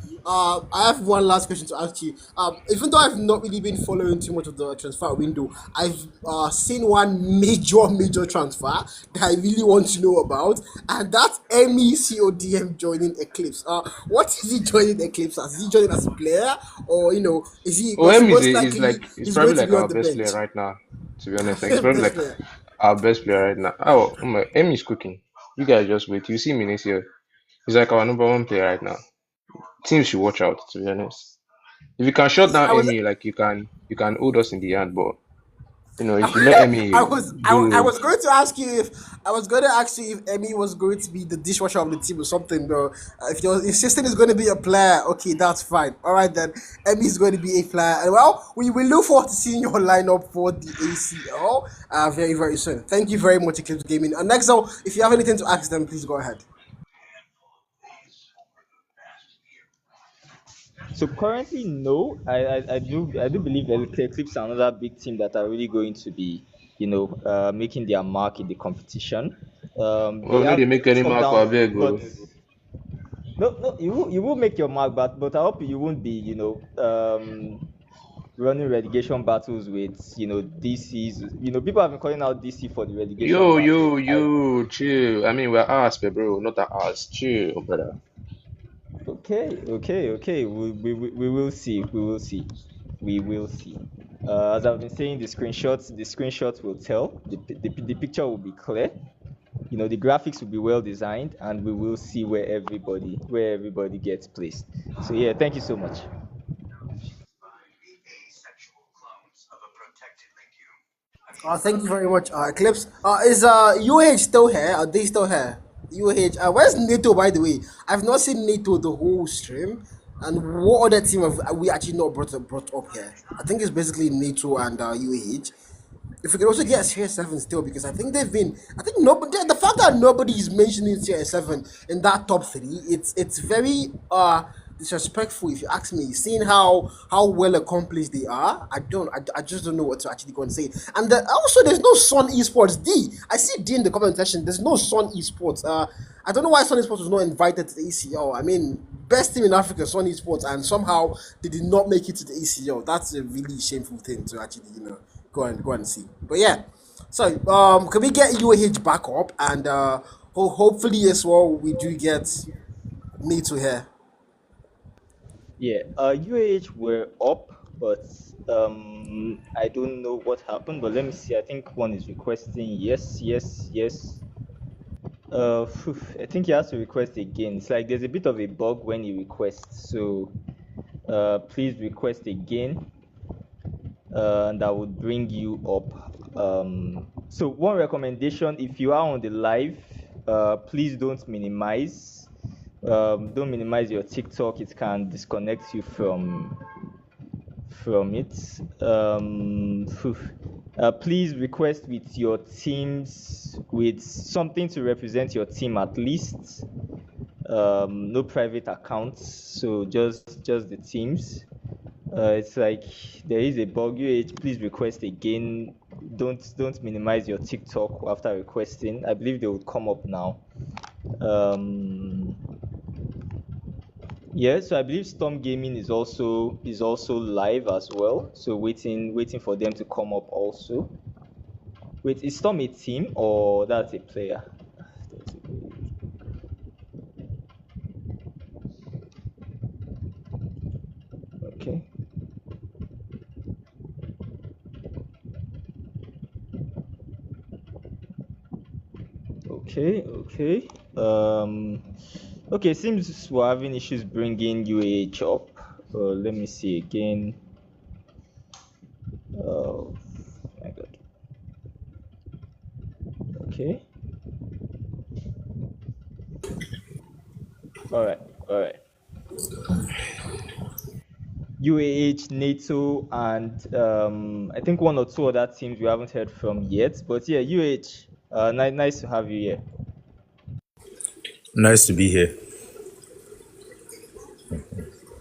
Even though I've not really been following too much of the transfer window, I've seen one major transfer that I really want to know about, and that's MECODM joining Eclipse. What is he joining Eclipse as? Is he joining as a player, or is he? Because OM most is likely like it's he's going probably to like be our on the best player bench. right now. To be honest, like it's probably Best like player. our best player right now. Oh my, M is cooking. You guys just wait. You see me next year. He's like our number one player right now. Teams should watch out. To be honest, if you can shut down I was Emmy, like you can hold us in the hand. But if you let Emmy I do, was going to ask you if I was going to ask you if Emmy was going to be the dishwasher of the team or something, bro. If you're insisting is going to be a player, okay, that's fine. All right then, Emmy is going to be a player. And well, we will look forward to seeing your lineup for the ACL very very soon. Thank you very much, Eclipse Gaming. And next, if you have anything to ask them, please go ahead. So currently, no. I do believe that the Eclipse are another big team that are really going to be, making their mark in the competition. well, They no, they have make any ups and mark for downs, Abeg. but No, no, you will make your mark, but I hope you won't be, running relegation battles with, DCs. People have been calling out DC for the relegation Yo, battle. yo, yo, chill. I mean, we're Asper, bro, not the us. Chill, brother. Okay. We will see. We will see. We will see. As I've been saying, the screenshots will tell. The picture will be clear. The graphics will be well designed, and we will see where everybody gets placed. So yeah, thank you so much. Thank you very much, Eclipse. Is UH still here? Are they still here? UH, where's NATO, by the way? I've not seen NATO the whole stream. And what other team have we actually not brought up here? I think it's basically NATO and UH. If we could also get CS7 still, because I think they've been. I think nobody. The fact that nobody is mentioning CS7 in that top three, it's very disrespectful, if you ask me. Seeing how well accomplished they are, I just don't know what to actually go and say. And also, there's no Sun Esports D. I see D in the comment section. There's no Sun Esports. I don't know why Sun Esports was not invited to the ACL. I mean, best team in Africa, Sun Esports, and somehow they did not make it to the ACL. That's a really shameful thing to actually, go and see. But yeah, so can we get UAH back up, and hopefully as well we do get me to here. Yeah, UAH were up, but I don't know what happened. But let me see. I think one is requesting. Yes, yes, yes. I think he has to request again. It's like there's a bit of a bug when he requests. So, please request again, and that would bring you up. So one recommendation: if you are on the live, please don't minimize. Don't minimize your TikTok. It can disconnect you from it. Please request with your teams, with something to represent your team at least. No private accounts, so just the teams. It's like there is a bug. Please request again. Don't minimize your TikTok after requesting. I believe they would come up now. Yeah, so I believe Storm Gaming is also live as well. So waiting for them to come up also. Wait, is Storm a team or that's a player? Okay. Okay. Okay, seems we're having issues bringing UAH up. Let me see again. Oh my god. Okay. All right. UAH, NATO, and I think one or two other teams we haven't heard from yet. But yeah, UAH, nice to have you here. Nice to be here.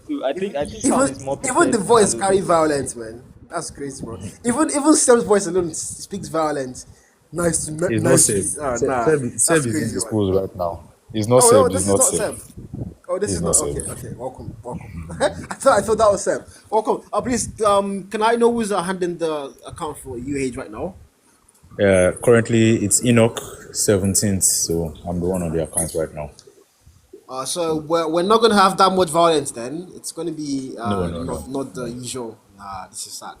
So I think Even Sam is more even the prepared to voice handle carry this. violence, man. That's crazy, bro. Even Sam's voice alone speaks violence. It's not Nice to Seb. be. Nah, Seb that's is crazy, man. indisposed right now. It's not Oh no, Seb. It's this is not not Seb. Seb. Oh, this It's is not not Seb. okay. Welcome. I thought that was Seb. Welcome. Please, can I know who's handling the account for UH right now? Currently, it's Enoch 17th, so I'm the one on the account right now. So we're not gonna have that much violence then. It's gonna be No. not the usual. Nah, this is sad.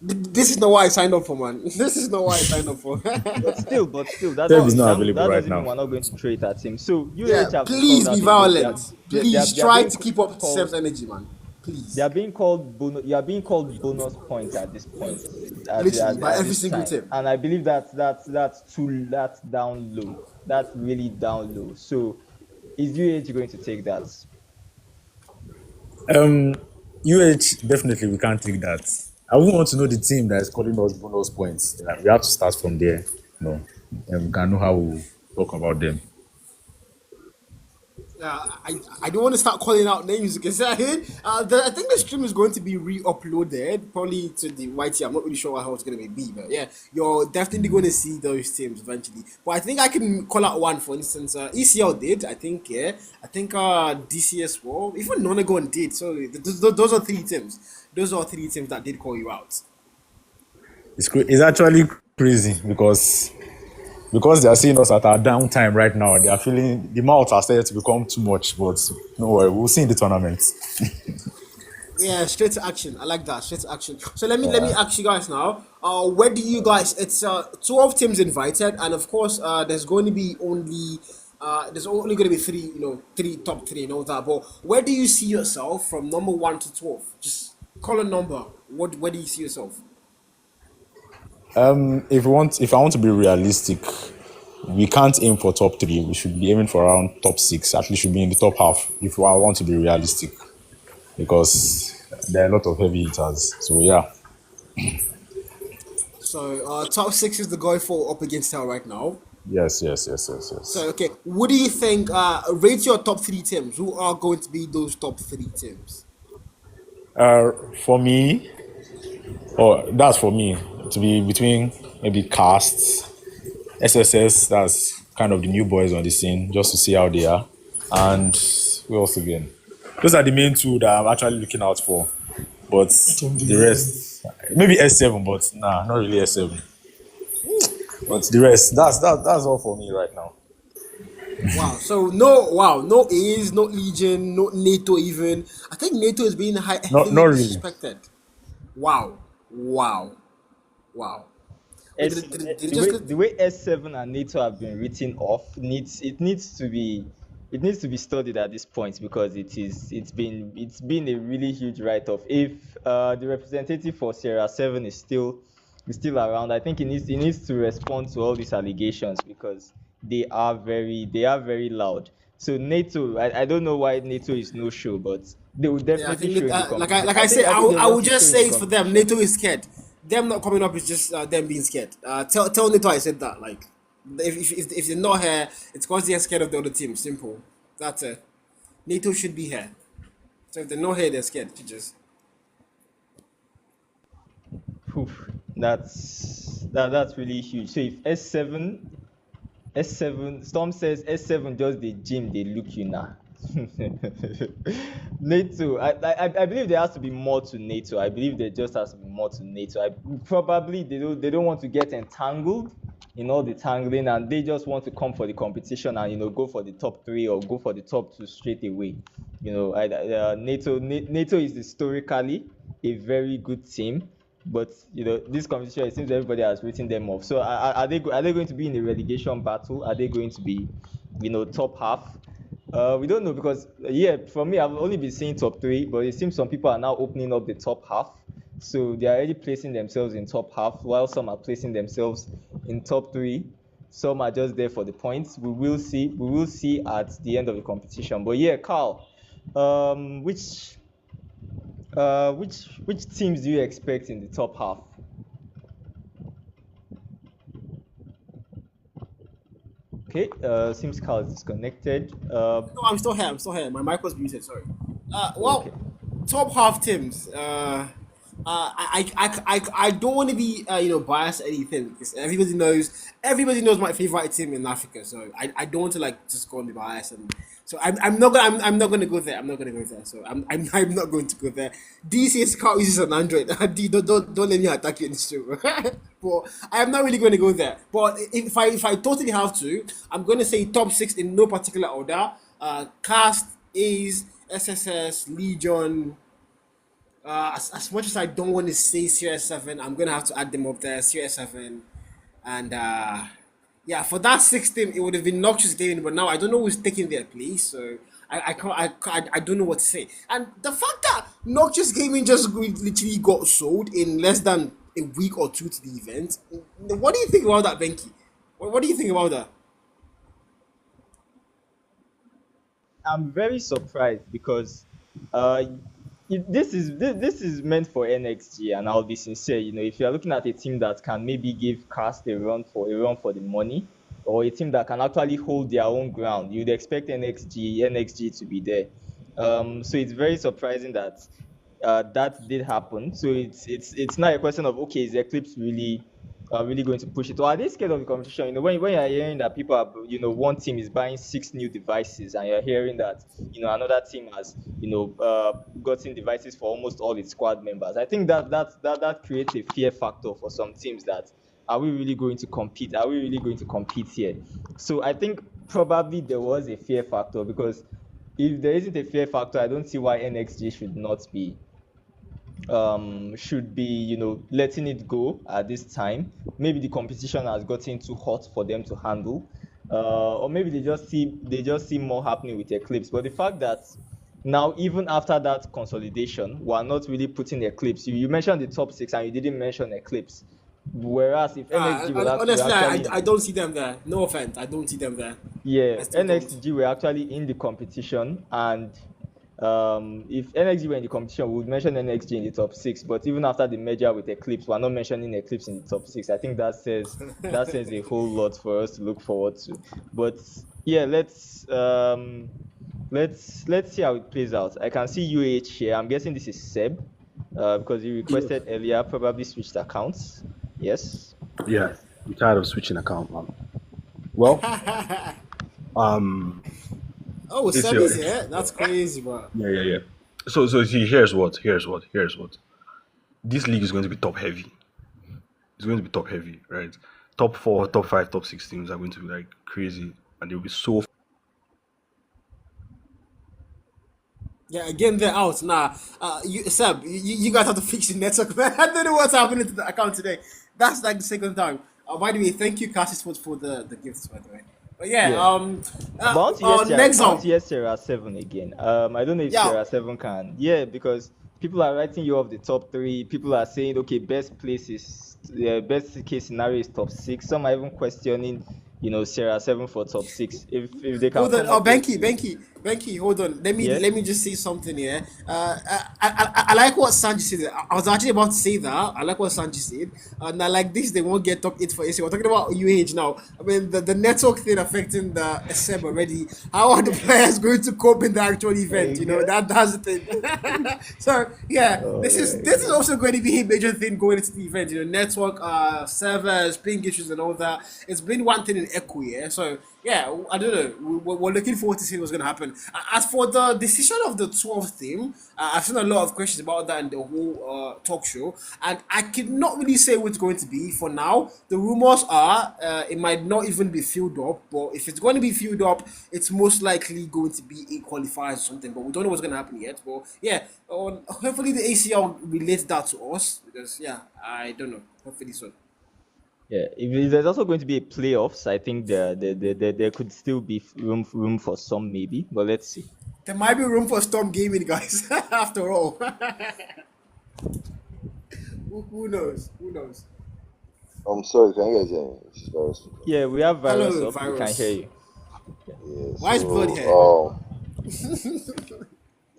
This is not what I signed up for, man. This is not what I signed up for. But still, that Seb is doesn't not that, available that right doesn't mean now. we're not going to throw it at him. So Yeah, UAH have been called please be out again. They are, violent. they are, Please they are try being to keep up Seb's called energy, man. they Please. are being called you are being called bonus points at this point, Literally, by at every this single time, team. and I believe that's down low. That's really down low. So is UAH going to take that? UH, definitely we can't take that. I wouldn't want to know the team that is calling us bonus points. We have to start from there, and we can know how we talk about them. I don't want to start calling out names because I think the stream is going to be re-uploaded probably to the YT. I'm not really sure how it's going to be, but yeah, you're definitely going to see those teams eventually. But I think I can call out one, for instance. ECL did, I think, yeah. I think DCS well, even Nonagon did. So those are three teams. Those are three teams that did call you out. It's actually crazy because they are seeing us at our downtime right now. They are feeling the mouths are starting to become too much, but no worry, we'll see in the tournament. Yeah, straight to action. I like that. Straight to action. So let me ask you guys now. Where do you guys? It's 12 teams invited, and of course, there's going to be only there's only going to be three, three top three and all that. But where do you see yourself from number 1 to 12? Just call a number. Where do you see yourself? If I want to be realistic, we can't aim for top three. We should be aiming for around top six. At least should be in the top half. If I want to be realistic, because there are a lot of heavy hitters. So yeah. So top six is the goal for up against her right now. Yes. So okay, what do you think? Rate your top three teams. Who are going to be those top three teams? For me, that's for me to be between maybe Casts, SSS. That's kind of the new boys on the scene, just to see how they are, and we also again. Those are the main two that I'm actually looking out for. But the rest, maybe S7, but nah, not really S7. But the rest, that's all for me right now. Wow. So no A's, no Legion, no NATO even. I think NATO is being Not heavily really. disrespected. Wow. Wait, S, did it the just way the way S7 and NATO have been written off needs to be studied at this point because it's been a really huge write-off. If the representative for Sierra 7 is still around, I think he needs to respond to all these allegations because they are very loud. So NATO, I don't know why NATO is no show, but they will Yeah, I definitely think show in the like competition. I said, I think they I want would to just show in say the it's for them. competition. NATO is scared. Them not coming up is just them being scared. Tell NATO I said that. Like if they're not here, it's because they're scared of the other team. Simple. That's it. NATO should be here. So if they're not here, they're scared. Just Oof, that's really huge. So if S7 Storm says S7 just the gym they look you now. NATO, I believe there has to be more to NATO. I believe there just has to be more to NATO. Probably they don't want to get entangled in all the tangling, and they just want to come for the competition and go for the top three or go for the top two straight away. NATO is historically a very good team, but this competition, it seems everybody has written them off. So are they going to be in a relegation battle? Are they going to be top half? We don't know because for me, I've only been seeing top three, but it seems some people are now opening up the top half. So they are already placing themselves in top half, while some are placing themselves in top three. Some are just there for the points. We will see. We will see at the end of the competition. But yeah, Carl, which teams do you expect in the top half? Okay, seems Carl is disconnected. no, I'm still here. I'm still here. My mic was muted. Sorry. Okay. Top half teams. I don't want to be biased or anything because everybody knows my favorite team in Africa. So I don't want to just go and be biased and so I'm not gonna go there. I'm not gonna go there. So I'm not going to go there. DCS car uses an Android. D, don't let me attack you in this show. But I am not really going to go there. But if I totally have to, I'm going to say top six in no particular order. Cast, A's, SSS, Legion. As much as I don't want to say CS7, I'm gonna have to add them up there. CS7, and yeah, for that sixth team, it would have been Noxious Gaming, but now I don't know who's taking their place, so I don't know what to say. And the fact that Noxious Gaming just literally got sold in less than a week or two to the event, what do you think about that, Benki? What do you think about that? I'm very surprised because uh, this is meant for NXG, and I'll be sincere. If you're looking at a team that can maybe give Cast a run for the money, or a team that can actually hold their own ground. You'd expect NXG to be there. So it's very surprising that that did happen. So it's not a question of, okay, is Eclipse really going to push it, or are they scared of the competition? When you're hearing that people are, one team is buying 6 new devices, and you're hearing that another team has gotten devices for almost all its squad members. I think that creates a fear factor for some teams. That are we really going to compete? Are we really going to compete here? So I think probably there was a fear factor, because if there isn't a fear factor, I don't see why NXG should be letting it go at this time. Maybe the competition has gotten too hot for them to handle, or maybe they just see more happening with Eclipse. But the fact that now, even after that consolidation, we're not really putting Eclipse. You mentioned the top six and you didn't mention Eclipse, whereas if NXG were Honestly, actually I don't see them there. No offense, I don't see them there. yeah, I still don't. NXG were actually in the competition, and if NXG were in the competition, we would mention NXG in the top six. But even after the merger with Eclipse, we're not mentioning Eclipse in the top six. I think that says a whole lot for us to look forward to. But yeah, let's see how it plays out. I can see UH here. I'm guessing this is Seb, because he requested earlier. Probably switched accounts. Yes. Yeah, I'm tired of switching account, man. Well, Oh, it's Sebby's your here. That's crazy, bro. yeah. So see, here's what. This league is going to be top heavy. It's going to be top heavy, right? Top 4, top 5, top 6 teams are going to be like crazy, and they'll be so. Yeah, again, they're out. Nah, Seb, you guys have to fix your network, man. I don't know what's happening to the account today. That's like the second time. By the way, thank you, Cassie Sports, for the gifts, by the way. But yeah, Yeah. But next I want on. to hear Sarah 7 again. I don't know if Yeah, Sarah 7 can. Yeah, because people are writing you off the top three. People are saying, okay, best place is the best case scenario is top six. Some are even questioning, Sarah 7 for top six. If they can hold on. come Oh, up here Benki, hold on. Let me yeah. let me just say something here. I like what Sanji said. I was actually about to say that. I like what Sanji said. And I like this. They won't get top 8 for AC. We're talking about UH now. I mean, the network thing affecting the SM already. How are the players going to cope in the actual event? That's the thing. So yeah, this is also going to be a major thing going into the event. Network, servers, ping issues, and all that. It's been one thing in Echo, yeah. So yeah, I don't know. We're looking forward to seeing what's going to happen. As for the decision of the 12th team, I've seen a lot of questions about that in the whole talk show, and I could not really say what it's going to be for now. The rumors are it might not even be filled up, but if it's going to be filled up, it's most likely going to be a qualifier or something. But we don't know what's going to happen yet. But yeah, hopefully the ACL relates that to us, because yeah, I don't know. Hopefully so. Yeah, if there's also going to be a playoffs, I think there could still be room for some, maybe, but let's see. There might be room for Storm Gaming, guys. After all, who knows? Who knows? I'm sorry, can you guys hear me? This is Virus speaking. Yeah, we have Virus Hello, up. We can hear Virus. you. Yeah, Why is blood here?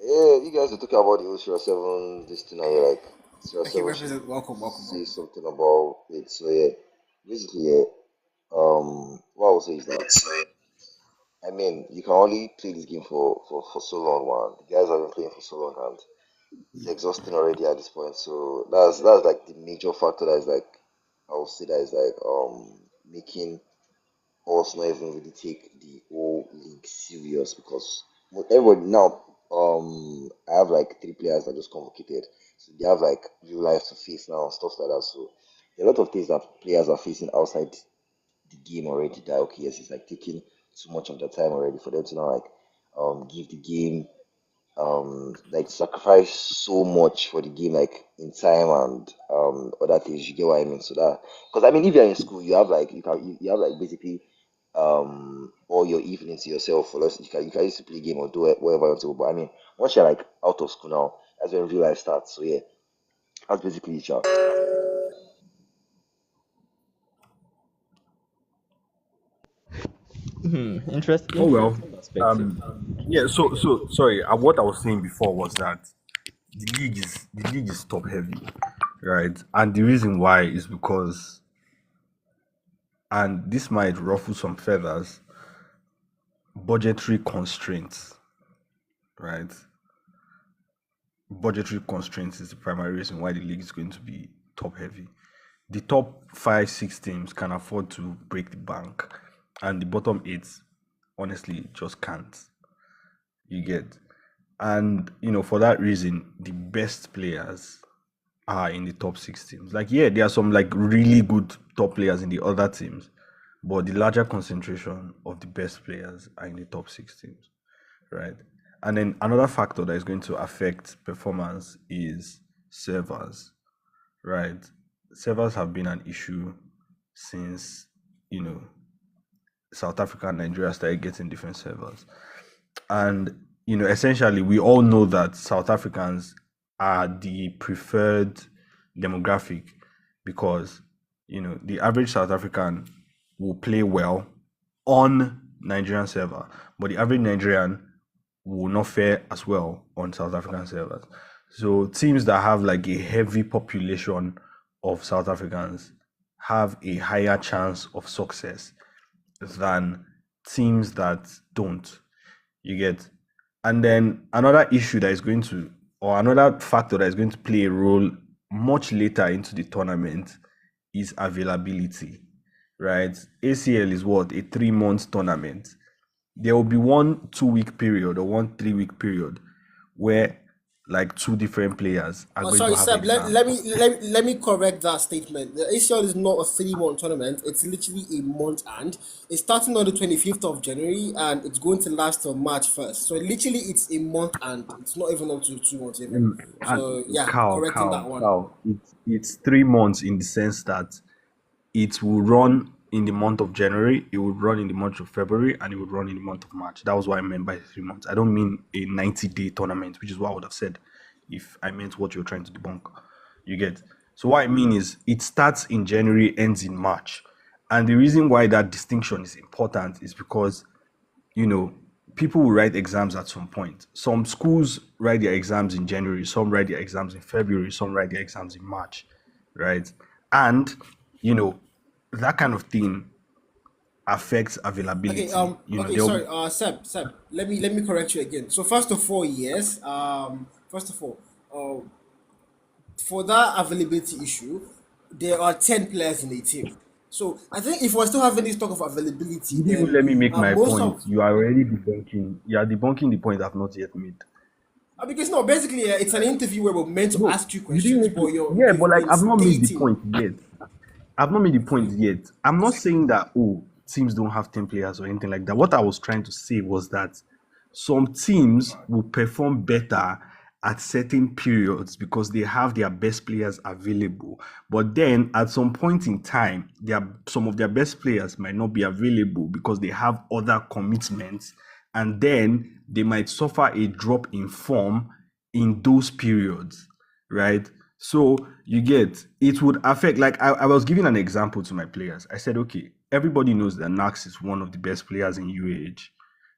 yeah, you guys are talking about the Ultra 7, this thing, and you're like, Ultra Okay, 7 should represent. Welcome. say something about it. So yeah, basically, yeah, what I would say is that, I mean, you can only play this game for so long, man. The guys have been playing for so long, and it's exhausting already at this point. So that's like the major factor that is like, I would say that is like making us not even really take the whole league serious, because everybody now, I have like 3 players that just convocated, so they have like real life to face now and stuff like that. So there are a lot of things that players are facing outside the game already, that okay, yes, it's like taking too much of their time already for them to now like give the game, like sacrifice so much for the game, like in time and other things. You get what I mean? So that, because I mean, if you're in school, you have like you have like basically all your evenings to yourself. For less, you can use to play game or do it whatever you want to. But I mean, once you're like out of school now, that's when real life starts. So yeah, that's basically it, y'all. Oh well. Interesting perspective. Yeah. So sorry. What I was saying before was that the league is top heavy, right? And the reason why is because and this might ruffle some feathers, budgetary constraints, right? Budgetary constraints is the primary reason why the league is going to be top heavy. The top 5, 6 teams can afford to break the bank, and the bottom 8 honestly just can't. You get, and for that reason, the best players are in the top 6 teams. Like, yeah, there are some like really good top players in the other teams, but the larger concentration of the best players are in the top 6 teams, right? And then another factor that is going to affect performance is servers, right? Servers have been an issue since South Africa and Nigeria started getting different servers. And essentially we all know that South Africans are the preferred demographic because the average South African will play well on Nigerian server, but the average Nigerian will not fare as well on South African servers. So teams that have like a heavy population of South Africans have a higher chance of success than teams that don't. You get? And then another issue that is going to, or another factor that is going to play a role much later into the tournament is availability, right? ACL is what? A 3-month tournament. There will be 1 2-week period or 1 3-week period where like 2 different players are going Sorry, to have Seb. exams. Let me correct that statement. The ACL is not a 3-month tournament. It's literally a month, and it's starting on the 25th of January, and it's going to last till March 1st. So literally, it's a month, and it's not even up to 2 months even. So And yeah, correcting that one. it's 3 months in the sense that it will run in the month of January, it would run in the month of February, and it would run in the month of March. That was what I meant by 3 months. I don't mean a 90-day tournament, which is what I would have said if I meant what you're trying to debunk. You get? So what I mean is it starts in January, ends in March. And the reason why that distinction is important is because, people will write exams at some point. Some schools write their exams in January, some write their exams in February, some write their exams in March, right? And, that kind of thing affects availability. Okay. There'll Sorry. be Seb. Let me correct you again. So first of all, yes. First of all, for that availability issue, there are 10 players in a team. So I think if we're still having this talk of availability, you didn't even then let me make my most point. of You are already debunking. You are debunking the point I've not yet made. because no, basically, it's an interview where we're meant to No, ask you you didn't questions, make but it. Yeah, but you've like been I've not made the stating. point yet. I've not made the point yet. I'm not saying that teams don't have 10 players or anything like that. What I was trying to say was that some teams will perform better at certain periods because they have their best players available. But then at some point in time, some of their best players might not be available because they have other commitments, and then they might suffer a drop in form in those periods, right? So you get, it would affect, like I was giving an example to my players. I said, okay, everybody knows that Nax is one of the best players in UAH,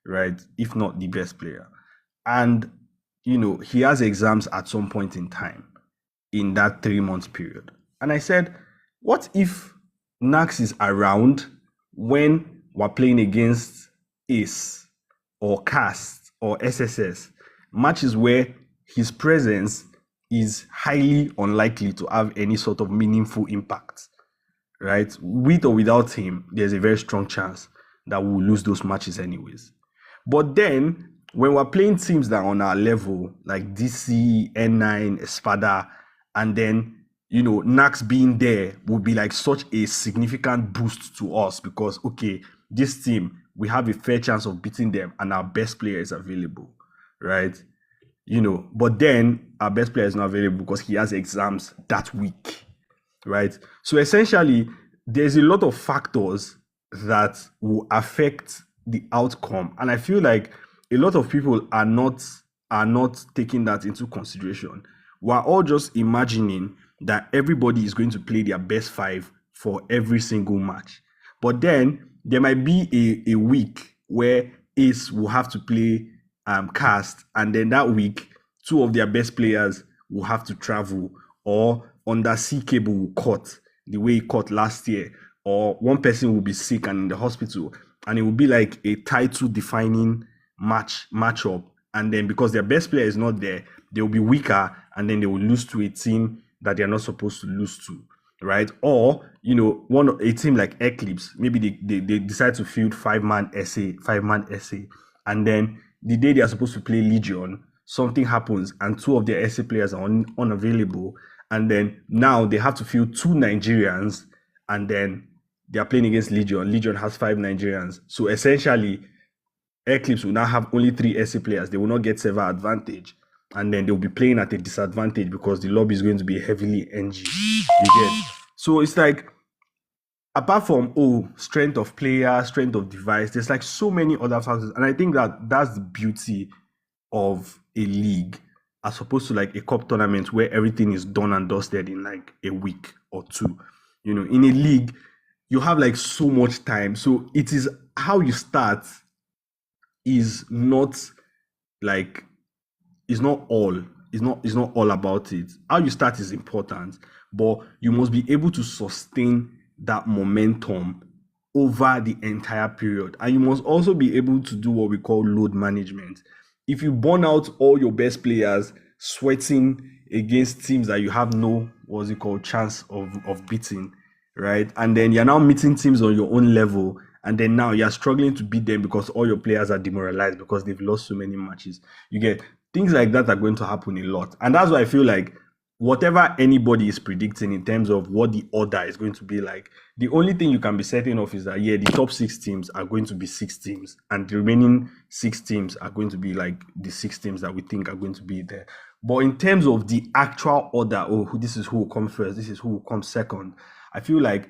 right? If not the best player. And, he has exams at some point in time in that 3-month period. And I said, what if Nax is around when we're playing against Ace or Cast or SSS, matches where his presence is highly unlikely to have any sort of meaningful impact, right? With or without him, there's a very strong chance that we'll lose those matches anyways. But then, when we're playing teams that are on our level, like DC, N9, Espada, and then, Nax being there would be like such a significant boost to us because, okay, this team, we have a fair chance of beating them and our best player is available, right? But then our best player is not available because he has exams that week, right? So essentially, there's a lot of factors that will affect the outcome, and I feel like a lot of people are not taking that into consideration. We're all just imagining that everybody is going to play their best 5 for every single match, but then there might be a week where Ace will have to play Cast, and then that week 2 of their best players will have to travel, or Undersea Cable will cut the way it cut last year, or one person will be sick and in the hospital, and it will be like a title defining matchup. And then because their best player is not there, they will be weaker, and then they will lose to a team that they're not supposed to lose to, right? Or a team like Eclipse, maybe they decide to field five-man essay, and then the day they are supposed to play Legion, something happens and two of their essay players are unavailable, and then now they have to field two Nigerians, and then they are playing against Legion. Legion has five Nigerians, so essentially Eclipse will now have only three SC players. They will not get server advantage. And then they'll be playing at a disadvantage because the lobby is going to be heavily NG. You get? So it's like, apart from strength of player, strength of device, there's like so many other factors. And I think that that's the beauty of a league as opposed to like a cup tournament where everything is done and dusted in like a week or two. In a league, you have like so much time. So it is how you start is not like it's not all about it. How you start is important, but you must be able to sustain that momentum over the entire period, and you must also be able to do what we call load management. If you burn out all your best players sweating against teams that you have no chance of beating, right? And then you're now meeting teams on your own level, and then now you're struggling to beat them because all your players are demoralized because they've lost so many matches. You get things like that are going to happen a lot. And that's why I feel like whatever anybody is predicting in terms of what the order is going to be like, the only thing you can be certain of is that, the top 6 teams are going to be 6 teams, and the remaining 6 teams are going to be like the 6 teams that we think are going to be there. But in terms of the actual order, this is who will come first, this is who will come second, I feel like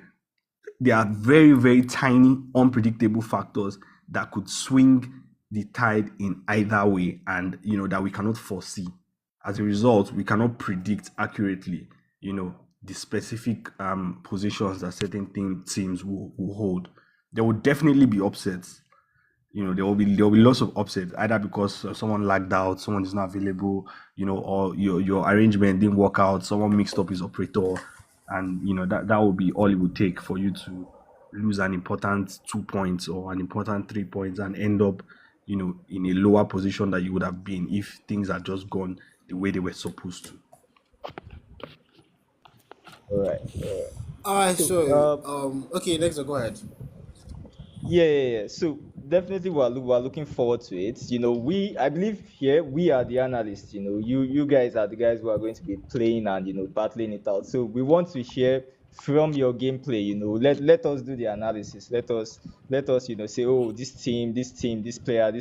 there are very, very tiny, unpredictable factors that could swing the tide in either way, and that we cannot foresee. As a result, we cannot predict accurately, the specific positions that certain teams will hold. There will definitely be upsets. There will be lots of upsets, either because someone lagged out, someone is not available, or your arrangement didn't work out, someone mixed up his operator, and that will be all it would take for you to lose an important 2 points or an important 3 points and end up in a lower position that you would have been if things had just gone the way they were supposed to. All right. All right, So, so okay, next, go ahead. yeah. So definitely we're looking forward to it. I believe here we are the analysts. You guys are the guys who are going to be playing and battling it out. So we want to hear from your gameplay. Let us do the analysis. Let us say, oh, this team, this player.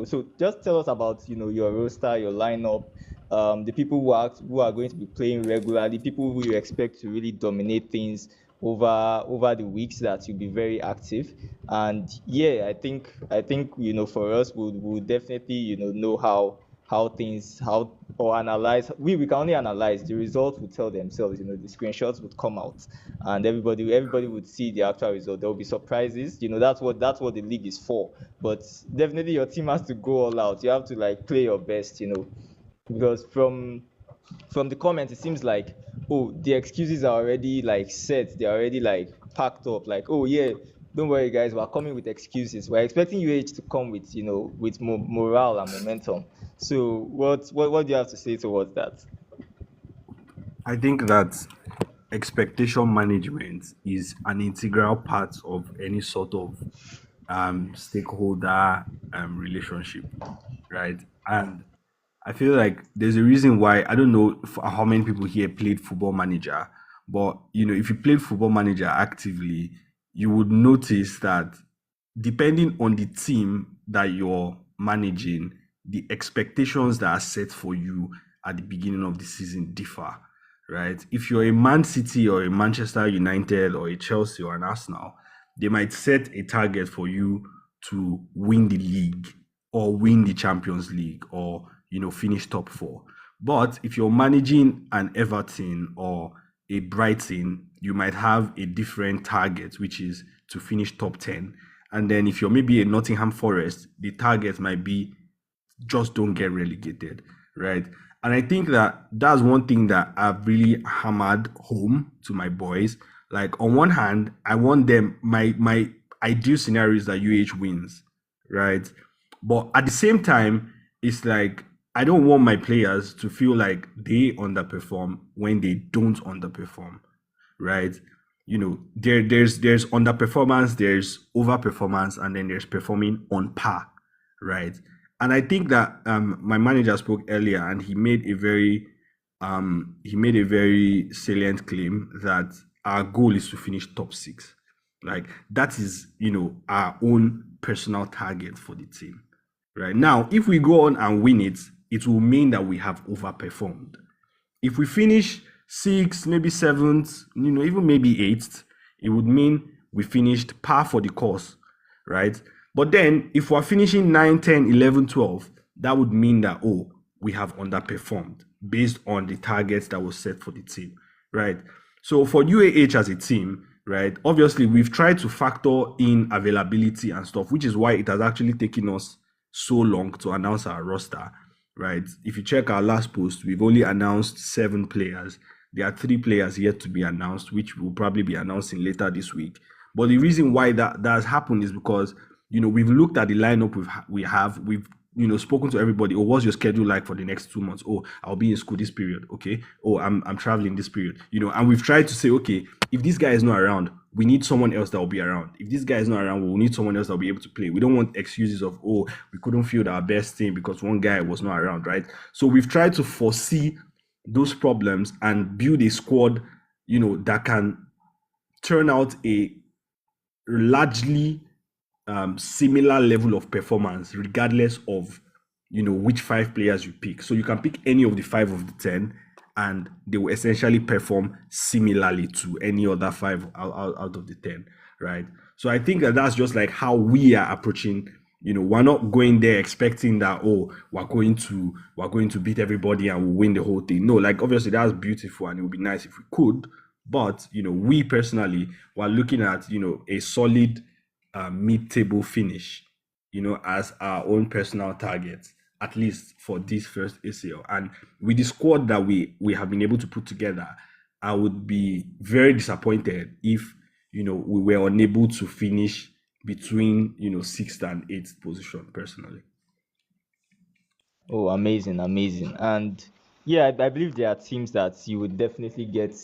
So just tell us about your roster, your lineup. The people who are going to be playing regularly, people who you expect to really dominate things over the weeks that you'll be very active. And I think for us we'll definitely know how things how or analyze. We can only analyze. The results will tell themselves. The screenshots would come out and everybody would see the actual result. There will be surprises. That's what the league is for. But definitely your team has to go all out. You have to like play your best, because from the comments it seems like, oh, the excuses are already like set, they're already like packed up, like, oh yeah, don't worry guys, we're coming with excuses, we're expecting to come with with morale and momentum. So what do you have to say towards that? I think that expectation management is an integral part of any sort of stakeholder relationship, right? And I feel like there's a reason why, I don't know how many people here played Football Manager, but if you played Football Manager actively, you would notice that depending on the team that you're managing, the expectations that are set for you at the beginning of the season differ, right? If you're a Man City or a Manchester United or a Chelsea or an Arsenal, they might set a target for you to win the league or win the Champions League or finish top 4. But if you're managing an Everton or a Brighton, you might have a different target, which is to finish top 10. And then if you're maybe a Nottingham Forest, the target might be just don't get relegated, right? And I think that that's one thing that I've really hammered home to my boys. Like on one hand, I want them. My ideal scenario is that UH wins, right? But at the same time, it's like I don't want my players to feel like they underperform when they don't underperform, right? There's underperformance, there's overperformance, and then there's performing on par, right? And I think that my manager spoke earlier, and he made a very salient claim that our goal is to finish top six. Like that is, our own personal target for the team. Right now, if we go on and win it, it will mean that we have overperformed. If we finish sixth, maybe seventh, even maybe eighth, it would mean we finished par for the course, right? But then if we're finishing 9, 10, 11, 12, that would mean that, we have underperformed based on the targets that was set for the team, right? So for UAH as a team, right, obviously we've tried to factor in availability and stuff, which is why it has actually taken us so long to announce our roster, right? If you check our last post, we've only announced 7 players. There are 3 players yet to be announced, which we'll probably be announcing later this week. But the reason why that has happened is because, we've looked at the lineup we've spoken to everybody. Oh, what's your schedule like for the next 2 months? Oh, I'll be in school this period. Okay. Oh, I'm traveling this period. And we've tried to say, okay, if this guy is not around, we need someone else that will be around. If this guy is not around, we'll need someone else that will be able to play. We don't want excuses of, oh, we couldn't field our best team because one guy was not around, right? So we've tried to foresee those problems and build a squad, that can turn out a largely similar level of performance, regardless of which 5 players you pick. So you can pick any of the 5 of the 10, and they will essentially perform similarly to any other 5 out of the 10, right? So I think that that's just like how we are approaching. We're not going there expecting that, we're going to beat everybody and we'll win the whole thing. No, like obviously that's beautiful and it would be nice if we could, but we personally were looking at a solid mid-table finish, as our own personal target, at least for this first ACL. And with the squad that we have been able to put together, I would be very disappointed if, we were unable to finish between, 6th and 8th position personally. Oh, amazing, amazing. And yeah, I believe there are teams that you would definitely get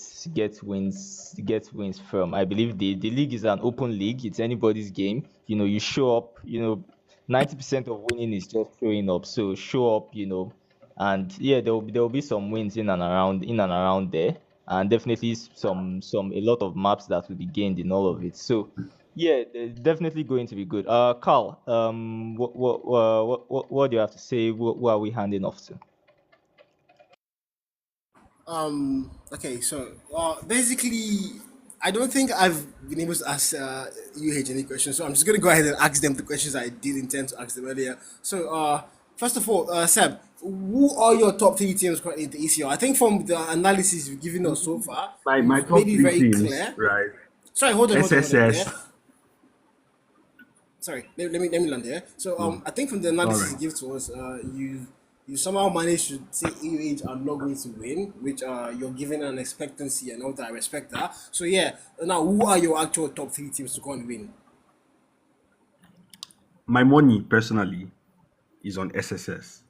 wins from. I believe the league is an open league. It's anybody's game. You show up, 90% of winning is just showing up. So show up, and yeah, there will be some wins in and around there, and definitely some a lot of maps that will be gained in all of it. So yeah, they're definitely going to be good. Carl, what do you have to say? Who are we handing off to? Okay, so basically, I don't think I've been able to ask UH any questions, so I'm just gonna go ahead and ask them the questions I did intend to ask them earlier. So, first of all, Seb, who are your top 3 teams currently in the ECL? I think from the analysis you've given us so far, My you've top made it 3 very teams, clear. right? Sorry, hold on there. SSS. Sorry, let me land there. So I think from the All analysis right. you give to us, you somehow managed to say EUH are not going to win, which you're giving an expectancy and all that. I respect that. So yeah, now who are your actual top 3 teams to go and win? My money personally is on SSS,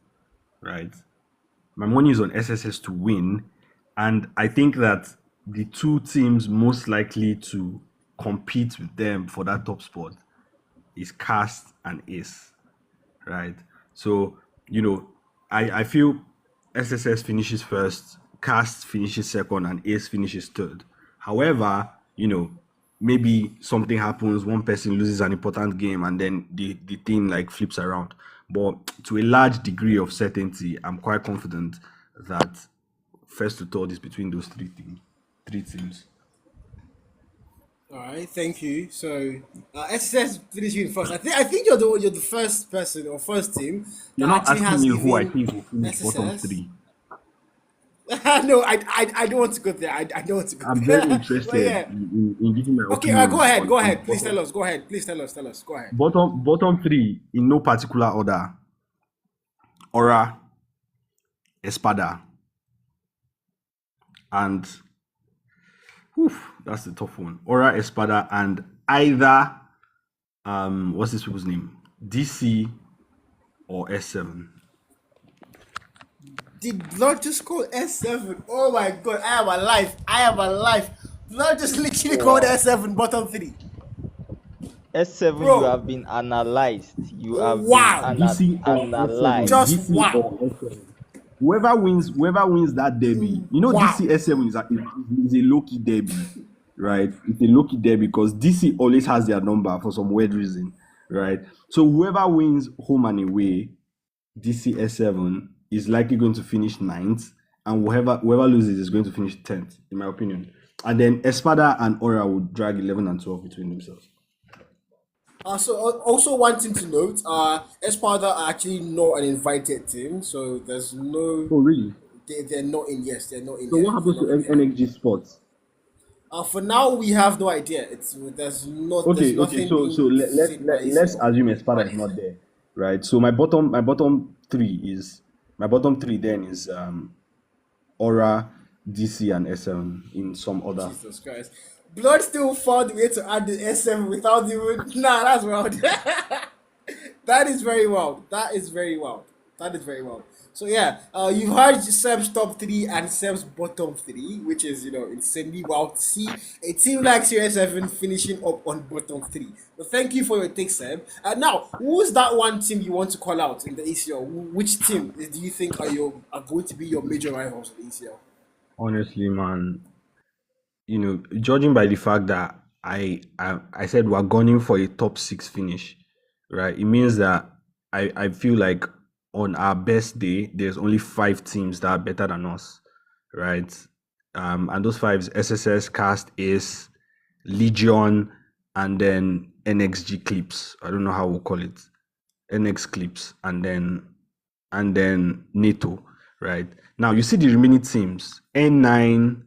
right? My money is on SSS to win, and I think that the 2 teams most likely to compete with them for that top spot is Cast and Ace, right? So, I feel SSS finishes first, Cast finishes second, and Ace finishes third. However, maybe something happens, one person loses an important game, and then the thing like flips around. But to a large degree of certainty, I'm quite confident that first to third is between those 3 teams. All right, thank you. So SSS finishing first. I think you're the first person or first team You're that not actually asking has me who I given think will finish bottom SSS. 3. No, I don't want to go there. I don't want to go I'm very there. But interested yeah. in giving my Okay, go opinion ahead. on, Go on the ahead. Please tell bottom us. Go ahead. Please tell us. Tell us. Go ahead. bottom 3 in no particular order: Aura, Espada, and That's the tough one. Aura Espada and either what's this people's name? DC or S7. Did not just call S7. Oh my god, I am alive. I am alive. Not just literally called Wow. S7 bottom three. S7, you Bro, have been analyzed. You have been wow. DC or S7. analyzed. Just DC wow. or S7. Whoever wins that derby, Wow. DC S7 is a low-key derby, right? It's a low-key derby because DC always has their number for some weird reason, right? So whoever wins home and away, DC S7 is likely going to finish ninth, and whoever loses is going to finish 10th, in my opinion. And then Espada and Aura will drag 11 and 12 between themselves. Also one thing to note, Espada are actually not an invited team, so there's no Oh, really? they're not in. Yes, they're not in So yet. what They're happens to not in yet. NXG Sports? For now, we have no idea. There's Okay. nothing So being let's said by ACL. assume Espada is not there, right? So my bottom three then is Aura, DC, and SM in some order. Jesus Christ. Blood still found a way to add the S7 without even. Nah, that's wild. That is very wild. That is very wild. That is very wild. So yeah, you've heard Seb's top three and Seb's bottom three, which is insanely wild to see a team like Series 7 finishing up on bottom three. But thank you for your take, Seb. Now, who's that one team you want to call out in the ACL? Which team do you think are going to be your major rivals in the ACL? Honestly, man, judging by the fact that I said we're gunning for a top six finish, right? It means that I feel like on our best day, there's only five teams that are better than us, right? And those five is SSS, Cast, Ace, Legion, and then NXG Clips. I don't know how we'll call it. NX Clips, and then NATO, right? Now you see the remaining teams, N9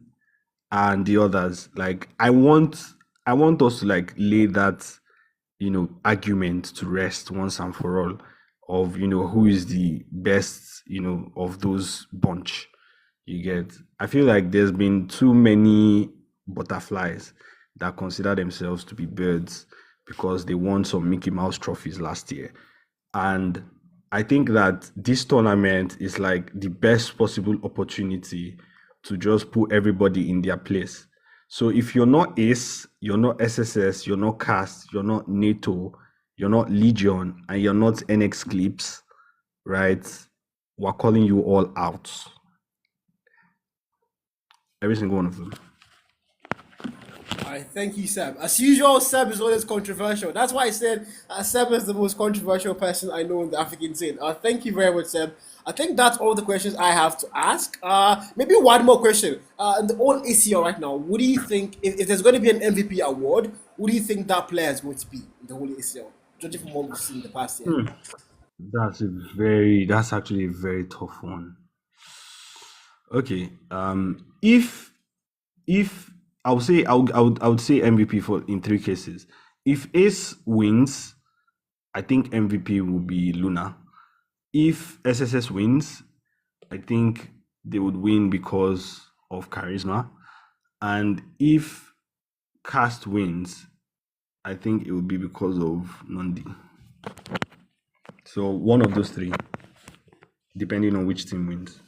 and the others. Like I want us to like lay that argument to rest once and for all of who is the best of those bunch. You get? I feel like there's been too many butterflies that consider themselves to be birds because they won some Mickey Mouse trophies last year. And I think that this tournament is like the best possible opportunity to just put everybody in their place. So if you're not Ace, you're not SSS, you're not Cast, you're not NATO, you're not Legion, and you're not NX Clips, right? We're calling you all out. Every single one of them. All right, thank you, Seb. As usual, Seb is always controversial. That's why I said Seb is the most controversial person I know in the African scene. Thank you very much, Seb. I think that's all the questions I have to ask. Maybe one more question. In the whole ACL right now, what do you think, if there's going to be an MVP award, who do you think that player is going to be in the whole ACL? Judging from what we've seen in the past year. That's actually a very tough one. Okay. If I would say MVP for in three cases. If Ace wins, I think MVP will be Luna. If SSS wins, I think they would win because of charisma. And if Cast wins, I think it would be because of Nandi. So one of those three, depending on which team wins.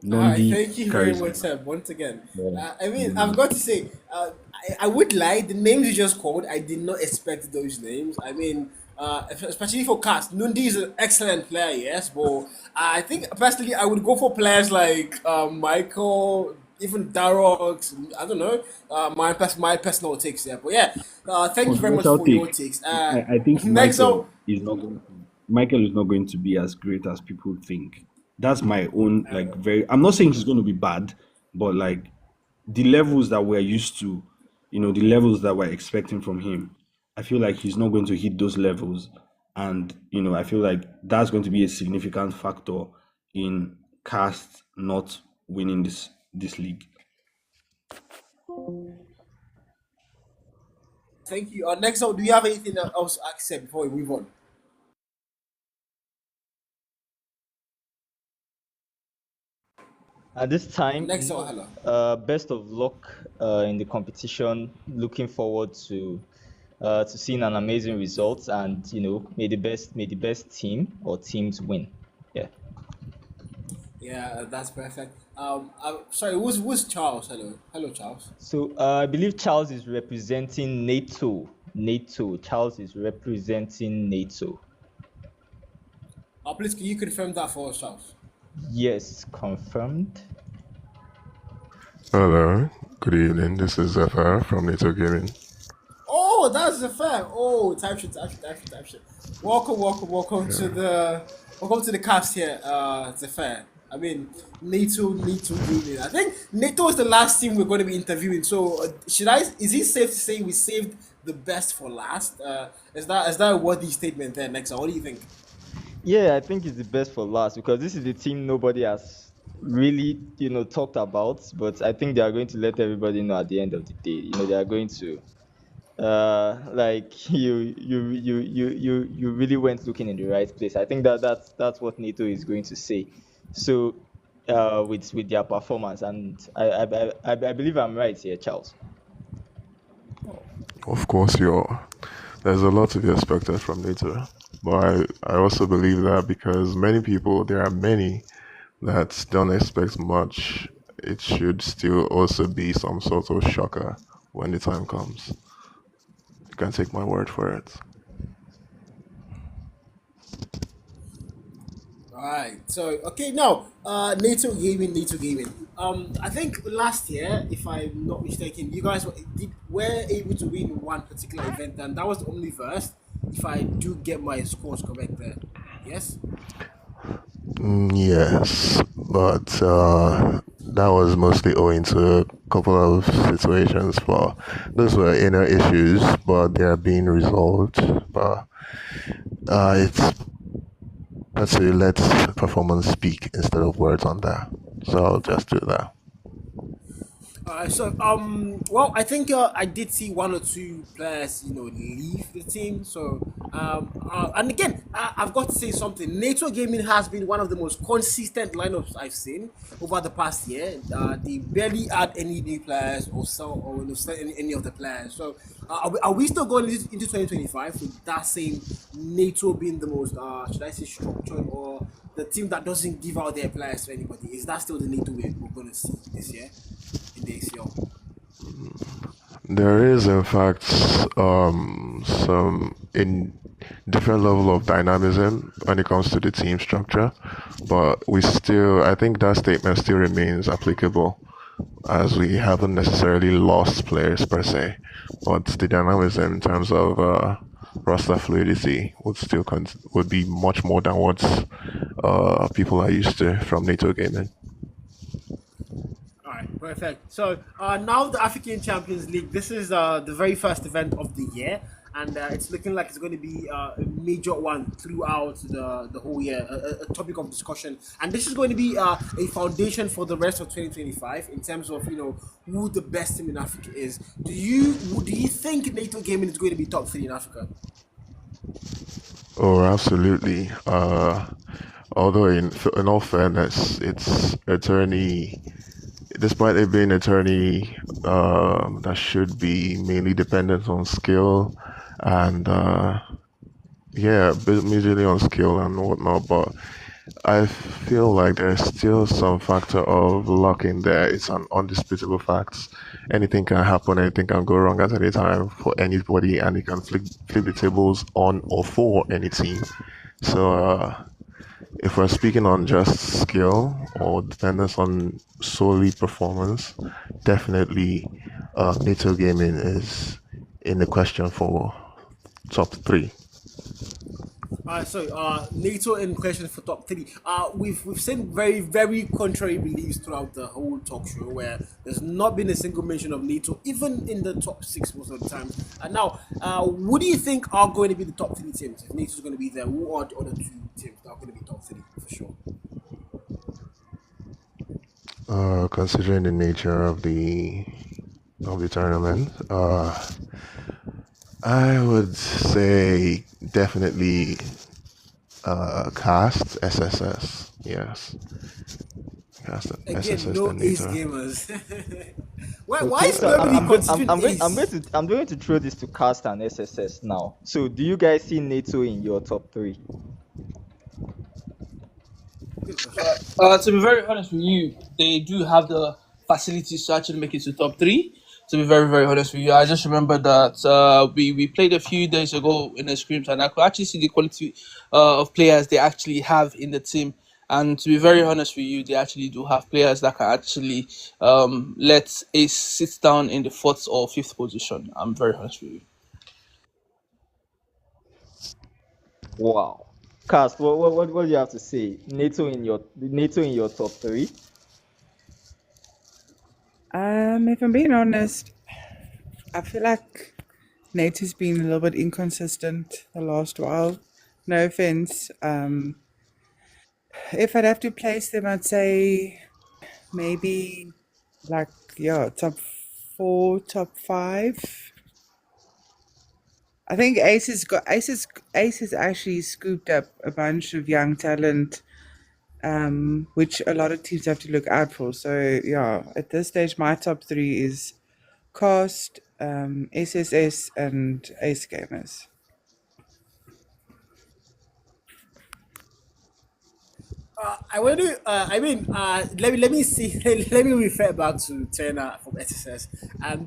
All right, Nandi, thank you very much, charisma. Seb. Once again, Yeah. I mean, I've got to say, I would lie. The names you just called, I did not expect those names. I mean, especially for Cast, Nundi is an excellent player, yes, but I think personally I would go for players like Michael, even Darox. I don't know, my personal takes there, but yeah, thank you very much Controversial for your take. takes. I think Nexal, Michael is not going to be as great as people think. That's my own like very. I'm not saying he's going to be bad, but like the levels that we're used to, the levels that we're expecting from him, I feel like he's not going to hit those levels, and I feel like that's going to be a significant factor in Cast not winning this league. thank you. Nexal, do you have anything else to say before we move on? At this time, Nexal, no. hello. Best of luck in the competition. Looking forward to seeing an amazing result, and may the best team or teams win. Yeah. Yeah, that's perfect. Sorry, who's Charles? Hello, Charles. So I believe Charles is representing NATO. NATO. Charles is representing NATO. Please, can you confirm that for us, Charles? Yes, confirmed. Hello, good evening. This is Zephyr from NATO Gaming. Oh, that's the fair. Oh, type shit. Welcome to Yeah. the cast here. The fair. I mean, NATO gaming. I think NATO is the last team we're going to be interviewing. So, should I? Is it safe to say we saved the best for last? Is that a worthy statement there, Nexa? What do you think? Yeah, I think it's the best for last because this is the team nobody has really, talked about. But I think they are going to let everybody know at the end of the day. They are going to, like you really went looking in the right place. I think that's what NATO is going to say. So, with their performance, and I believe I'm right here, Charles. Of course, there's a lot to be expected from NATO. But I also believe that because there are many that don't expect much, it should still also be some sort of shocker when the time comes. You can take my word for it. Alright, so okay now, NATO gaming. I think last year, if I'm not mistaken, you guys were able to win one particular event, and that was the only verse. If I do get my scores correct there, yes. Yes, but that was mostly owing to a couple of situations. But those were inner issues, but they are being resolved. But it's better to let performance speak instead of words on that. So I'll just do that. Well, I think I did see one or two players, leave the team. And again, I've got to say something. NATO Gaming has been one of the most consistent lineups I've seen over the past year. They barely add any new players or sell sell any of the players. So, are we still going into 2025 with that same NATO being the most, should I say, structured, or the team that doesn't give out their players to anybody? Is that still the NATO we're going to see this year in the ACL? There is, in fact, some in different level of dynamism when it comes to the team structure, but I think that statement still remains applicable, as we haven't necessarily lost players per se, but the dynamism in terms of roster fluidity would be much more than what people are used to from NATO gaming. All right, perfect. So now the African Champions League. This is the very first event of the year, and it's looking like it's going to be a major one throughout the whole year, a topic of discussion. And this is going to be a foundation for the rest of 2025 in terms of who the best team in Africa is. Do you think NATO Gaming is going to be top three in Africa? Oh, absolutely. Although in all fairness, it's attorney, despite it being attorney, that should be mainly dependent on skill and yeah, majorly on skill and whatnot. But I feel like there's still some factor of luck in there. It's an undisputable fact. Anything can happen, anything can go wrong at any time for anybody, and it can flip the tables on or for any team. So, if we're speaking on just skill or dependence on solely performance, definitely NATO Gaming is in the question for top three. NATO in question for top three. We've seen very very contrary beliefs throughout the whole talk show, where there's not been a single mention of NATO, even in the top six most of the time. And now, what do you think are going to be the top three teams? If NATO's going to be there, who are the other two teams that are going to be top three for sure? Considering the nature of the tournament, I would say definitely cast SSS. Yes, Cast, Again, SSS, no then ace NATO. gamers. Why Okay, is so nobody I'm going to throw this to Cast and SSS now. So do you guys see NATO in your top three? To be very honest with you, they do have the facilities to actually make it to top three. To be very, very honest with you, I just remember that we played a few days ago in the scrims, and I could actually see the quality of players they actually have in the team. And to be very honest with you, they actually do have players that can actually let Ace sit down in the fourth or fifth position. I'm very honest with you. Wow. Cast, what do you have to say? NATO in your top three? If I'm being honest, I feel like Nate has been a little bit inconsistent the last while. No offense. If I'd have to place them, I'd say maybe like top 4, top 5. I think Ace has actually scooped up a bunch of young talent, which a lot of teams have to look out for. So yeah, at this stage, my top 3 is Cast, SSS, and Ace Gamers. I want to. Let me see. Let me refer back to Turner from SSS.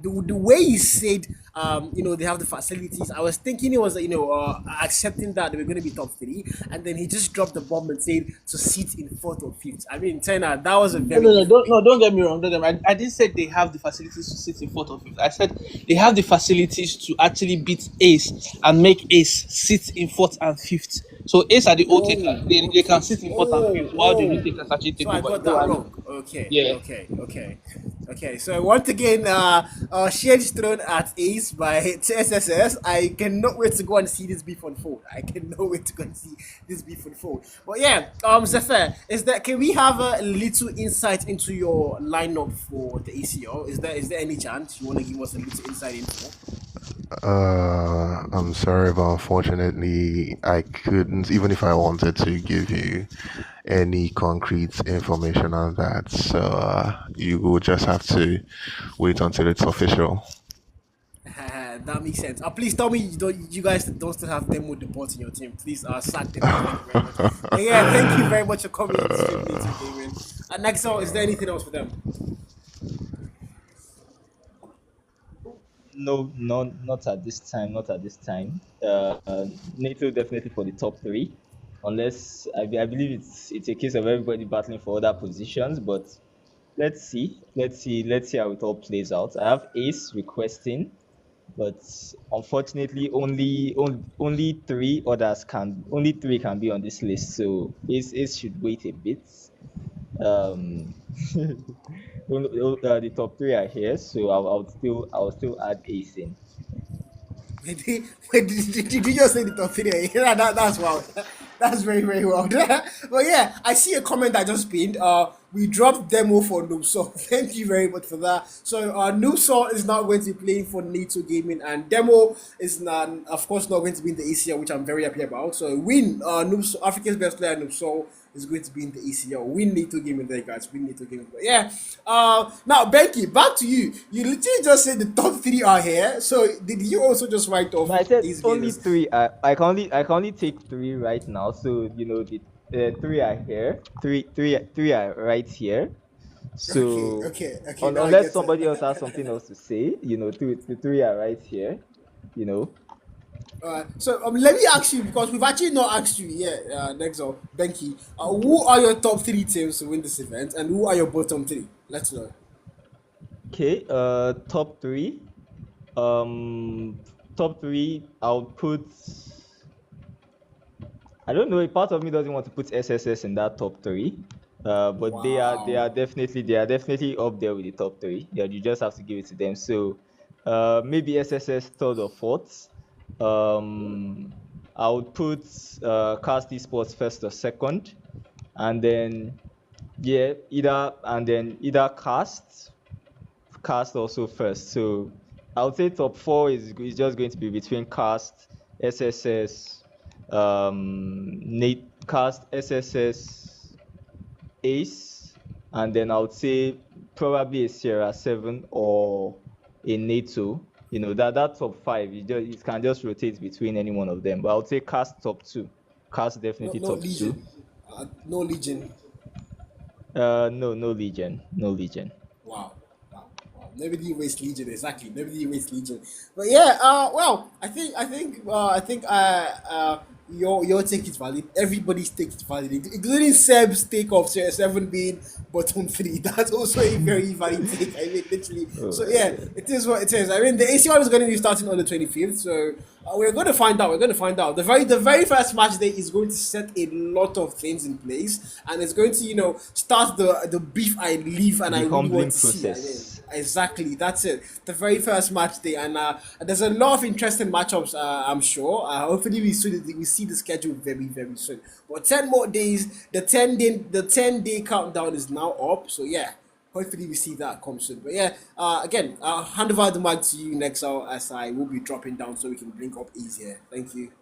The way he said, they have the facilities. I was thinking he was, accepting that they were going to be top three, and then he just dropped the bomb and said to sit in fourth or fifth. I mean, Turner, that was a No, very no, no, different don't, thing. no, don't get me wrong. Don't get me. I didn't say they have the facilities to sit in fourth or fifth. I said they have the facilities to actually beat Ace and make Ace sit in fourth and fifth. So Ace are the old takers. Oh, They can okay. sit in fourth and Oh, fifth while the new oh. takers actually So take I over. You got know that what I mean? wrong. Okay, Yeah. okay, okay, okay. So once again, shade is thrown at Ace by TSSS. I cannot wait to go and see this beef unfold. I cannot wait to go and see this beef unfold. But yeah, Zephyr, can we have a little insight into your lineup for the ACL? Is there any chance you want to give us a little insight info? I'm sorry, but unfortunately, I couldn't, even if I wanted to give you any concrete information on that. So you will just have to wait until it's official. That makes sense. Please tell me you guys don't still have demo deport in your team. Please sack them. Thank you very much. But yeah, thank you very much for coming on the stream, Native Gaming. Nexal, is there anything else for them? No, not at this time. Not at this time. NATO definitely for the top three, unless I believe it's a case of everybody battling for other positions. But let's see how it all plays out. I have Ace requesting, but unfortunately, only three can be on this list. So Ace should wait a bit. Um, the top three are here, so I'll still add Ace in. Did you just say the top three? Yeah, that's wild. That's very, very wild. But yeah, I see a comment I just pinned. We dropped demo for Noobsaw. Thank you very much for that. So Noobsaw is not going to be playing for NATO Gaming, and demo is not, of course, not going to be in the ACL, which I'm very happy about. So win, Noobsaw, Africa's best player Noobsaw is going to be in the ACL. We need to game in there, guys. We need to game. But yeah. Now Becky, back to you. You literally just said the top three are here. So did you also just write off No, I said these only games? three. I can only take three right now. So the three are here. Three are right here. Okay, So okay, okay. Now I unless get somebody else has it. something else to say, the three are right here. You know. So let me ask you, because we've actually not asked you yet. Next up, Benki, who are your top three teams to win this event, and who are your bottom three? Let's know. Okay. Top three. Um, top three. I'll put. I don't know. A part of me doesn't want to put SSS in that top three, but Wow. they are definitely up there with the top three. Yeah, you just have to give it to them. So, maybe SSS third or fourth. Um, I would put Cast Esports first or second, and then yeah, either Cast also first. So I would say top four is just going to be between Cast, SSS, Nate Cast, SSS, Ace, and then I would say probably a Sierra 7 or a NATO. That top five, it can just rotate between any one of them. But I would say Cast top two. Cast No, definitely no top two. Legion. No Legion. No Legion. No Legion. Wow. Wow. Wow. Nobody erased Legion, exactly. Nobody erased Legion. But yeah, well, I think your take is valid. Everybody's take is valid, including Seb's take of Series 7 being bottom three. That's also a very valid take. I mean, literally. Oh So my yeah, god. it is what it is. I mean, the ACL is going to be starting on the 25th, so we're going to find out. We're going to find out. The very first match day is going to set a lot of things in place, and it's going to start the beef I leave and I The really want humbling to see. I mean, process. exactly, that's it. The very first match day, and there's a lot of interesting matchups. I'm sure. Hopefully, we see the schedule very very soon. But 10 more days. The 10-day countdown is now up. So yeah, hopefully we see that come soon. But yeah, again, I'll hand over the mic to you, Nexal, as I will be dropping down so we can link up easier. Thank you.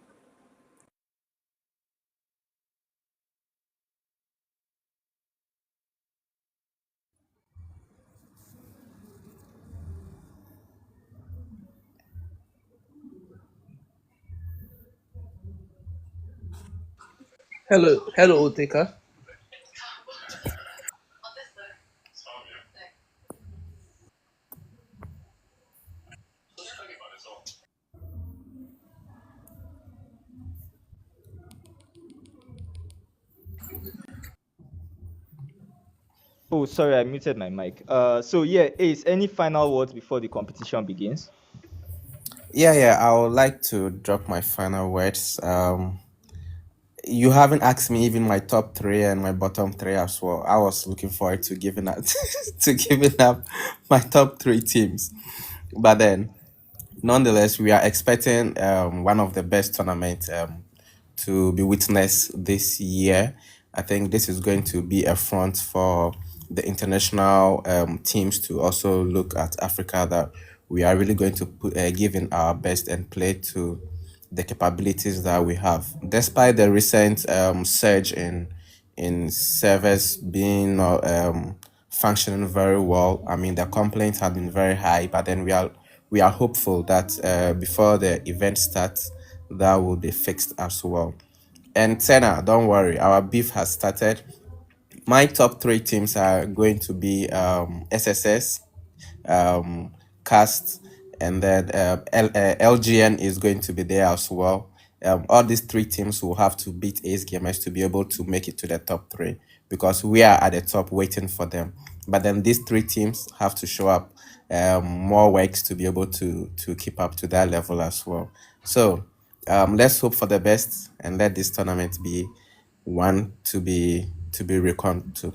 Hello, hello, Oteka. Oh, sorry, I muted my mic. So yeah, Ace, any final words before the competition begins? Yeah, I would like to drop my final words. You haven't asked me even my top three and my bottom three as well. I was looking forward to giving up to giving up my top three teams, but then nonetheless, we are expecting one of the best tournaments to be witnessed this year. I think this is going to be a front for the international teams to also look at Africa, that we are really going to give in our best and play to the capabilities that we have. Despite the recent surge in servers being functioning very well, I mean the complaints have been very high, but then we are hopeful that before the event starts, that will be fixed as well. And Senna, don't worry, our beef has started. My top three teams are going to be SSS, um, Cast, and then LGN is going to be there as well. All these three teams will have to beat Ace Gamers to be able to make it to the top three, because we are at the top waiting for them. But then these three teams have to show up more works to be able to keep up to that level as well. So let's hope for the best and let this tournament be one to be reckoned to.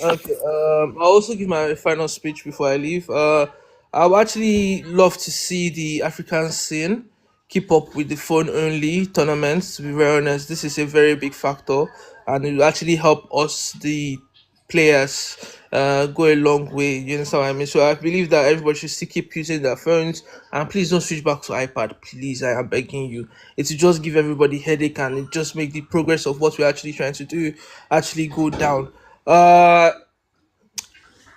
Okay. I'll also give my final speech before I leave. I would actually love to see the African scene keep up with the phone only tournaments. To be very honest, this is a very big factor, and it will actually help us, the players, go a long way. You understand what I mean? So I believe that everybody should still keep using their phones, and please don't switch back to iPad. Please, I am begging you. It will just give everybody headache, and it just make the progress of what we're actually trying to do actually go down. Uh,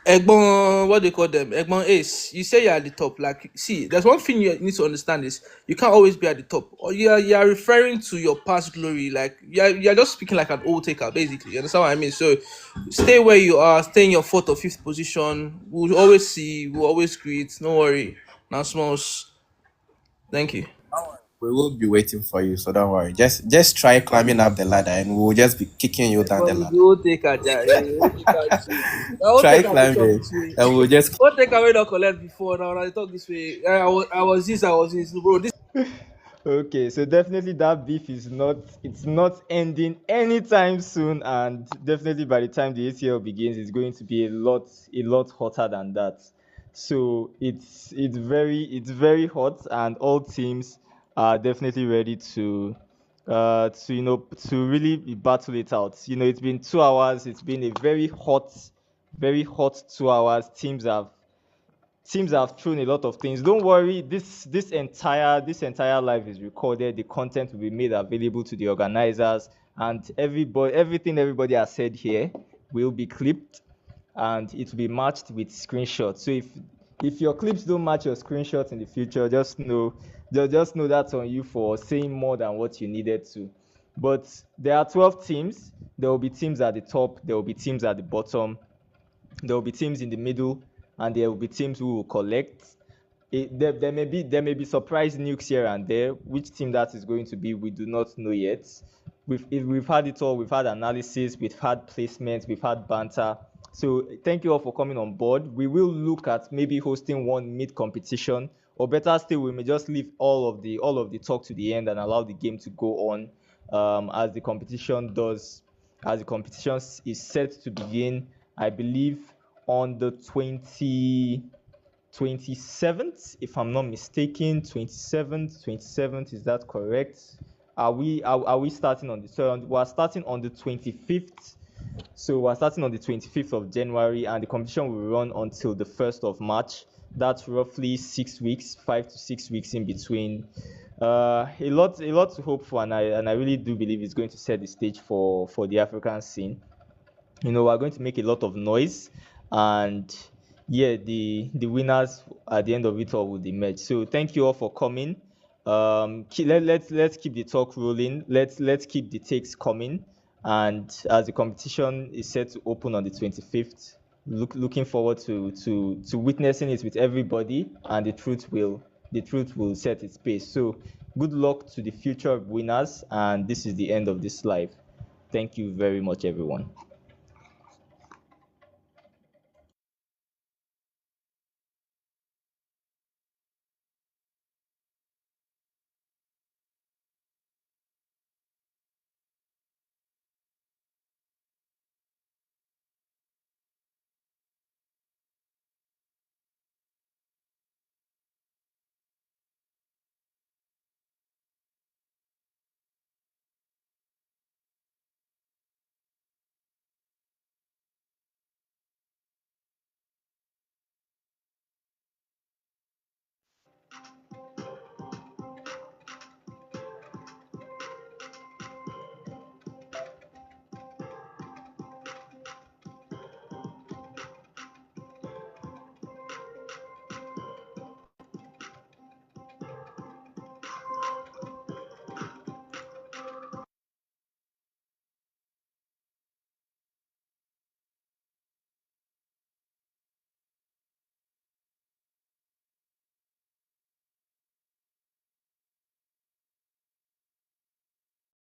Egbon, what they call them? Egbon Ace. You say you're at the top. Like, see, there's one thing you need to understand is you can't always be at the top. Or you are referring to your past glory. Like, you're just speaking like an old taker, basically. You understand what I mean? So, stay where you are. Stay in your fourth or fifth position. We'll always see. We'll always greet. No worry. Now, smalls. Thank you. We will be waiting for you, so don't worry. Just try climbing up the ladder, and we'll just be kicking you down the Egbon, ladder. you old taker, Jare. Old taker, too. Now, old Try taker, they talk climbing, this way. and we'll just Old taker, we don't collect before. Now, they talk this way. I was this, I was this. Bro, this. Okay, so definitely that beef it's not ending anytime soon, and definitely by the time the ACL begins, it's going to be a lot hotter than that. So it's very hot, and all teams are definitely ready to really battle it out. It's been 2 hours. It's been a very hot 2 hours. Teams have thrown a lot of things. Don't worry, this entire live is recorded. The content will be made available to the organizers, and everything everybody has said here will be clipped and it will be matched with screenshots. So if your clips don't match your screenshots in the future, just know that's on you for saying more than what you needed to. But there are 12 teams. There will be teams at the top, there will be teams at the bottom, there will be teams in the middle, and there will be teams who will collect. There may be surprise nukes here and there. Which team that is going to be, we do not know yet. We've had it all. We've had analysis, we've had placements, we've had banter. So thank you all for coming on board. We will look at maybe hosting one mid competition, or better still, we may just leave all of the talk to the end and allow the game to go on as the competition is set to begin. I believe on the 27th, if I'm not mistaken. 27th, is that correct? Are we starting on the we're starting on the 25th. So we're starting on the 25th of January, and the competition will run until the 1st of March. That's roughly 6 weeks, 5 to 6 weeks in between. A lot to hope for, and I really do believe it's going to set the stage for the African scene. We're going to make a lot of noise, and yeah, the winners at the end of it all will emerge. So thank you all for coming. Let's keep the talk rolling. Let's keep the takes coming. And as the competition is set to open on the 25th, looking forward to witnessing it with everybody, and the truth will set its pace. So good luck to the future winners, and this is the end of this live. Thank you very much, everyone.